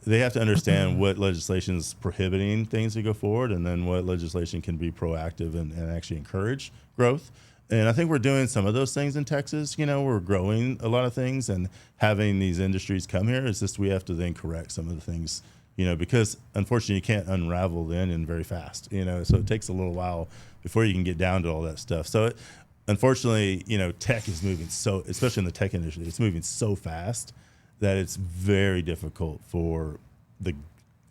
they have to understand what legislation is prohibiting things to go forward, and then what legislation can be proactive and actually encourage growth. And I think we're doing some of those things in Texas. We're growing a lot of things and having these industries come here. It's just we have to then correct some of the things, because unfortunately you can't unravel the onion very fast, so it takes a little while before you can get down to all that stuff. So unfortunately, tech is moving so, especially in the tech industry, it's moving so fast that it's very difficult for the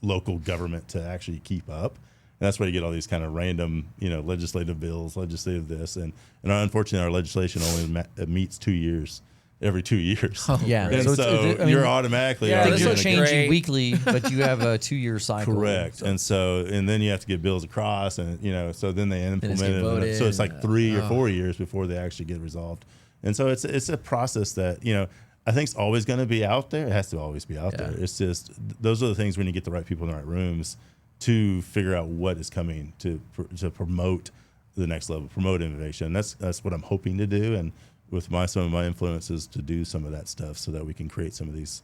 local government to actually keep up. And that's why you get all these kind of random, legislative bills, legislative this. And unfortunately, our legislation only meets 2 years. every 2 years. Yeah. And so, I mean, you're automatically things already are in a- changing great. weekly, but you have a 2-year cycle. Correct. And then you have to get bills across, and so then they implement get it. voted, So it's like 3 or 4 years before they actually get resolved. And so it's a process that, I think it's always going to be out there. It has to always be out there. It's just, those are the things when you get the right people in the right rooms to figure out what is coming to promote the next level, promote innovation. That's what I'm hoping to do. And with some of my influences to do some of that stuff so that we can create some of these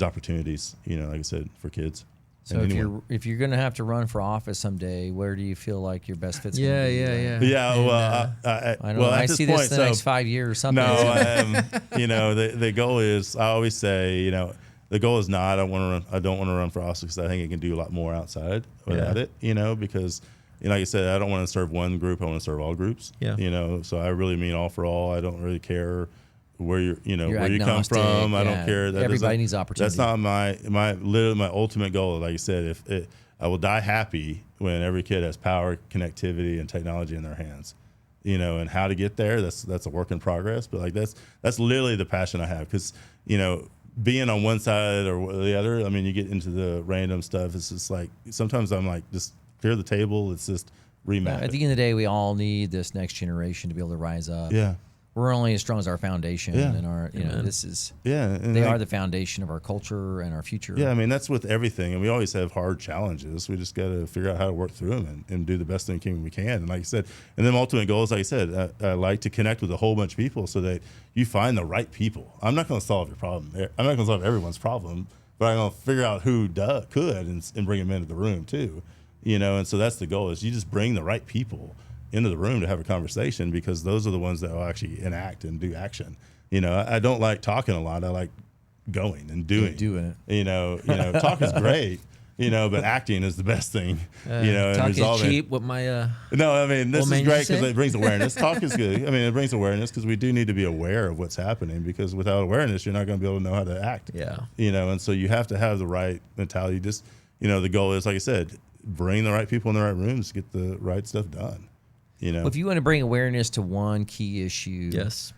opportunities, like I said, for kids. So if you're going to have to run for office someday, where do you feel like your best fit's Yeah, going to be? yeah. Yeah, And, well, I don't well, know. at I this see point, this the next 5 years or something. No, the goal is, I always say, the goal is not, I don't want to run for office because I think it can do a lot more outside without it, because, like I said, I don't want to serve one group. I want to serve all groups. Yeah. So I really mean all for all. I don't really care where where you come agnostic, from. I don't care. Everybody needs opportunity. That's not my ultimate goal. Like I said, I will die happy when every kid has power, connectivity, and technology in their hands. And how to get there, that's a work in progress. But like that's literally the passion I have, because being on one side or the other, I mean, you get into the random stuff. It's just like sometimes I'm like, just clear the table. It's just remap. At the end of the day, we all need this next generation to be able to rise up. Yeah. We're only as strong as our foundation, and our this is they are the foundation of our culture and our future. Yeah, I mean, that's with everything, and we always have hard challenges. We just got to figure out how to work through them and do the best thing we can. And like I said, and then ultimate goals, like I said, I like to connect with a whole bunch of people so that you find the right people. I'm not going to solve your problem. I'm not going to solve everyone's problem, but I'm going to figure out who could and bring them into the room too. And so that's the goal, is you just bring the right people into the room to have a conversation, because those are the ones that will actually enact and do action. I don't like talking a lot. I like going and doing it. Talk is great, but acting is the best thing. And talking resolving. cheap with my. No, I mean, this is great because say? it brings awareness. Talk is good. I mean, it brings awareness because we do need to be aware of what's happening, because without awareness, you're not going to be able to know how to act. Yeah. And so you have to have the right mentality. Just, the goal is, like I said, bring the right people in the right rooms to get the right stuff done. Well, if you want to bring awareness to one key issue, Yes.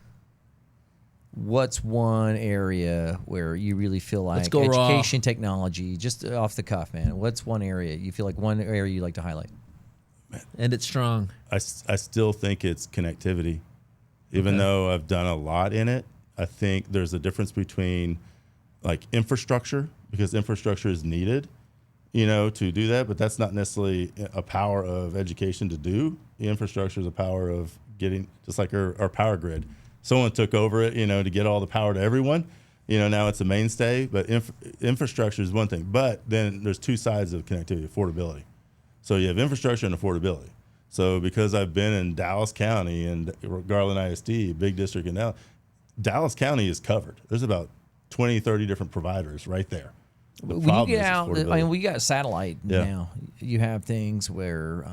What's one area where you really feel like Let's go education, technology, just off the cuff, man? What's one area you feel like you like to highlight? And it's strong. I still think it's connectivity. Even though I've done a lot in it, I think there's a difference between like infrastructure, because infrastructure is needed, to do that, but that's not necessarily a power of education to do. The infrastructure is a power of getting, just like our power grid. Someone took over it, to get all the power to everyone. Now it's a mainstay, but infrastructure is one thing. But then there's two sides of connectivity: affordability. So you have infrastructure and affordability. So because I've been in Dallas County and Garland ISD, big district in Dallas County is covered. There's about 20, 30 different providers right there. When you get out, we got satellite now. You have things where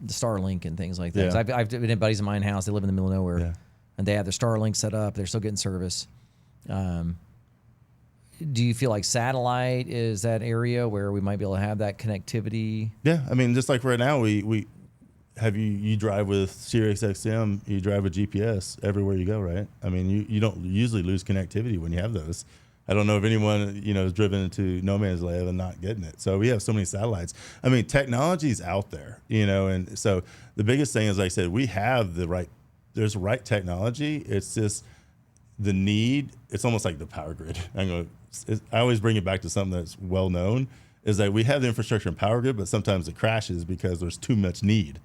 the Starlink and things like that. Yeah. I've been at buddies of mine house. They live in the middle of nowhere, Yeah. and they have their Starlink set up. They're still getting service. Do you feel like satellite is that area where we might be able to have that connectivity? Yeah, I mean, just like right now, we have you drive with SiriusXM, you drive with GPS everywhere you go, right? I mean, you don't usually lose connectivity when you have those. I don't know if anyone, has driven into no man's land and not getting it. So we have so many satellites. I mean, technology's out there, and so the biggest thing is, like I said, we have there's right technology. It's just the need. It's almost like the power grid. I always bring it back to something that's well known, is that we have the infrastructure and power grid, but sometimes it crashes because there's too much need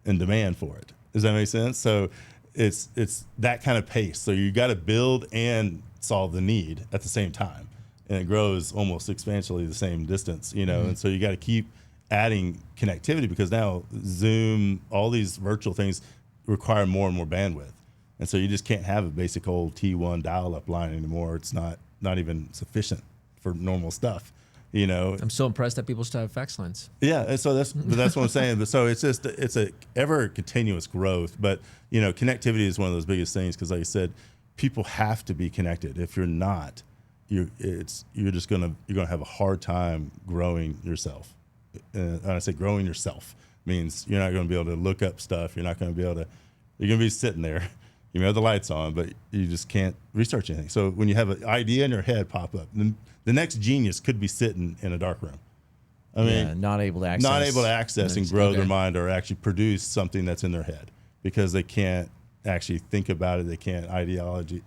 and demand for it. Does that make sense? So it's that kind of pace. So you got to build and solve the need at the same time, and it grows almost exponentially the same distance, and so you got to keep adding connectivity, because now Zoom, all these virtual things require more and more bandwidth, and so you just can't have a basic old T1 dial-up line anymore. It's not even sufficient for normal stuff. I'm so impressed that people still have fax lines. Yeah, and so that's what I'm saying. But so it's a ever continuous growth. But connectivity is one of those biggest things, because, like I said, people have to be connected. If you're not, you're gonna have a hard time growing yourself. And I say growing yourself means you're not going to be able to look up stuff. You're not going to be able to. You're going to be sitting there, You may have the lights on, but you just can't research anything. So when you have an idea in your head pop up, then the next genius could be sitting in a dark room. I mean, not able to access and grow their mind or actually produce something that's in their head because they can't actually think about it. They can't ideate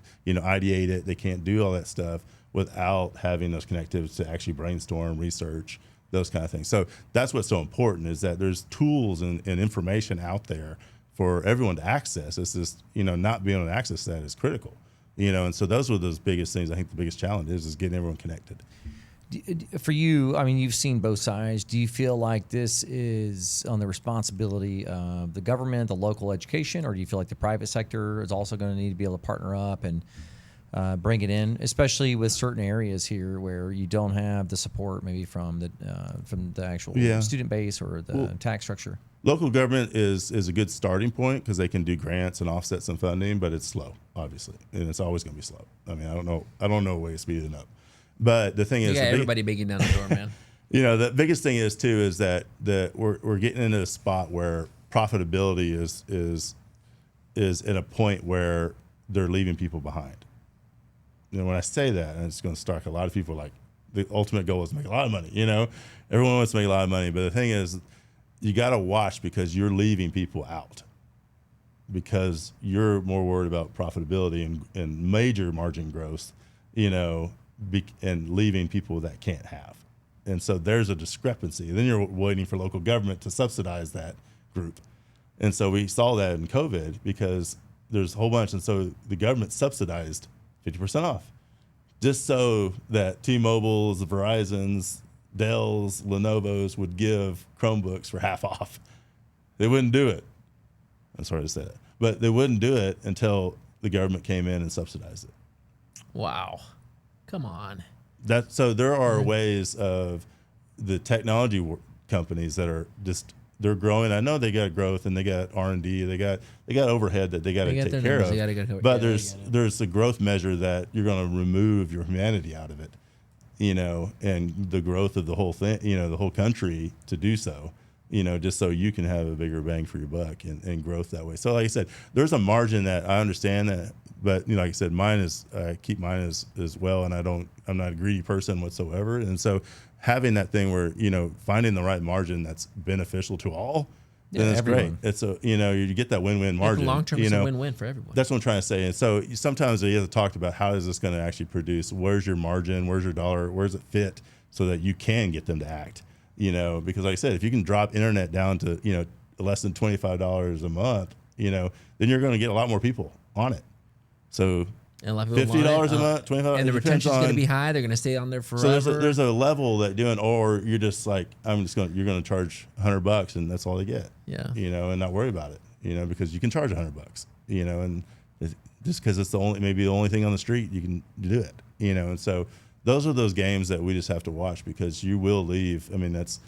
it. They can't do all that stuff without having those connectivities to actually brainstorm, research, those kind of things. So that's what's so important is that there's tools and information out there for everyone to access. It's just, not being able to access that is critical, and so those were those biggest things. I think the biggest challenge is getting everyone connected. For you, I mean, you've seen both sides. Do you feel like this is on the responsibility of the government, the local education, or do you feel like the private sector is also going to need to be able to partner up and bring it in, especially with certain areas here where you don't have the support maybe from the actual student base or the tax structure? Local government is a good starting point because they can do grants and offset some funding, but it's slow, obviously, and it's always going to be slow. I mean, I don't know a way to speed it up. But the thing is, everybody begging down the door, man. The biggest thing is too is that we're getting into a spot where profitability is at a point where they're leaving people behind. When I say that, and it's going to strike a lot of people, like the ultimate goal is to make a lot of money. Everyone wants to make a lot of money, but the thing is, you got to watch because you're leaving people out because you're more worried about profitability and major margin growth, and leaving people that can't have. And so there's a discrepancy. Then you're waiting for local government to subsidize that group. And so we saw that in COVID because there's a whole bunch. And so the government subsidized 50% off just so that T-Mobile's, Verizon's, Dell's, Lenovo's would give Chromebooks for half off. They wouldn't do it. I'm sorry to say that. But they wouldn't do it until the government came in and subsidized it. Wow. Come on. So there are ways of the technology companies that are they're growing. I know they got growth and they got R&D. They got overhead that they got to take care of. But there's a growth measure that you're going to remove your humanity out of it, and the growth of the whole thing, the whole country to do so, just so you can have a bigger bang for your buck and growth that way. So like I said, there's a margin that I understand that. But like I said, I keep mine as well, and I'm not a greedy person whatsoever. And so having that thing where finding the right margin that's beneficial to all, then it's everyone. great. It's you get that win-win margin. Long term, it's a win-win for everyone. That's what I'm trying to say. And so sometimes you have to talk about how is this going to actually produce? Where's your margin? Where's your dollar? Where does it fit so that you can get them to act? Because like I said, if you can drop internet down to less than $25 a month, then you're going to get a lot more people on it. So and a lot of people $50 a month, $25, and the retention is going to be high. They're going to stay on there forever. So there's a level that or you're just like you're going to charge $100 and that's all they get. Yeah. And not worry about it. Because you can charge $100. And just because it's the only thing on the street you can do it. And so those are those games that we just have to watch because you will leave. I mean that's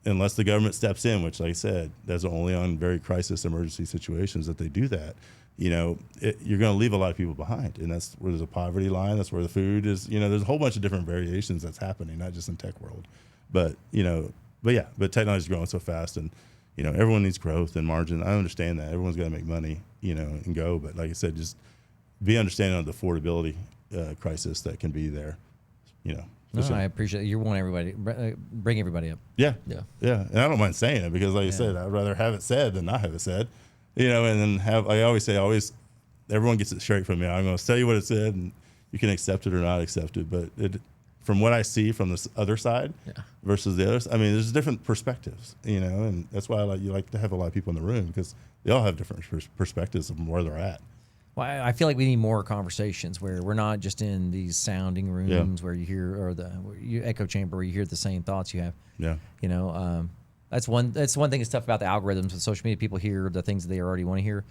unless the government steps in, which like I said, that's only on very crisis emergency situations that they do that. You're going to leave a lot of people behind, and that's where there's a poverty line. That's where the food is. There's a whole bunch of different variations that's happening, not just in tech world, but technology is growing so fast, and everyone needs growth and margin. I understand that everyone's got to make money, and go. But like I said, just be understanding of the affordability crisis that can be there. I appreciate it. You want everybody bring everybody up. Yeah, and I don't mind saying it because, like I said, I'd rather have it said than not have it said. And then I always say, everyone gets it straight from me. I'm going to tell you what it said, and you can accept it or not accept it. But from what I see from this other side versus the others, there's different perspectives, and that's why you like to have a lot of people in the room because they all have different perspectives of where they're at. Well, I feel like we need more conversations where we're not just in these sounding rooms where you hear, or the echo chamber where you hear the same thoughts you have. Yeah. That's one thing that's tough about the algorithms with social media. People hear the things that they already want to hear.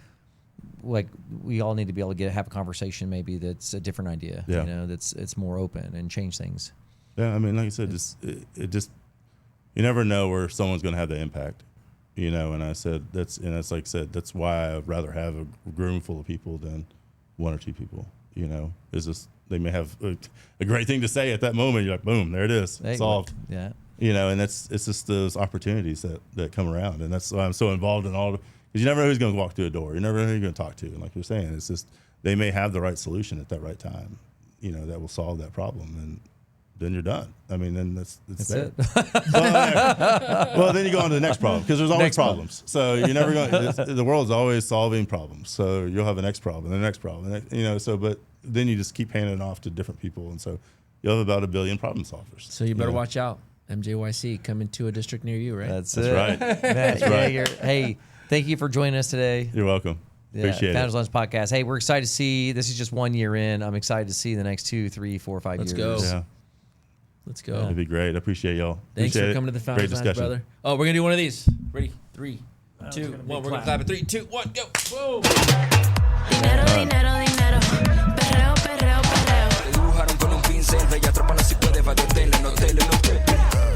Like we all need to be able to have a conversation maybe that's a different idea. Yeah. It's more open and change things. Yeah, like I said, you never know where someone's going to have the impact. And I said that's like I said, that's why I'd rather have a room full of people than one or two people. Is this they may have a great thing to say at that moment. You're like, boom, there it is, solved. Yeah. And it's just those opportunities that come around, and that's why I'm so involved in all you never know who's going to walk through a door. You never know who you're going to talk to. And like you're saying, it's just they may have the right solution at that right time, that will solve that problem, and then you're done. I mean, then that's it. Well, then you go on to the next problem because there's always problems. So you're never going. The world's always solving problems. So you'll have a next problem, and the next problem, and So, but then you just keep handing it off to different people, and so you'll have about 1 billion problem solvers. So you better watch out. MJYC coming to a district near you, right? That's right. Matt Yeager. Hey, thank you for joining us today. You're welcome. Appreciate Founders it. Lunch Podcast. Hey, we're excited to see. This is just 1 year in. I'm excited to see the next 2, 3, 4, 5 Let's years. go. Yeah, Let's go. that'd be great. I appreciate y'all. Thanks Appreciate for it. coming to the Great Founders Lounge, discussion. brother. Oh, we're gonna do one of these. Ready? 3, 2, 1. We're gonna clap at 3, 2, 1, go. Whoa. Dinero, dinero, dinero. Perreo, perreo, perreo. Te dibujaron con un pincel, bella tropa no se puede, va de hotel en hotel en hotel.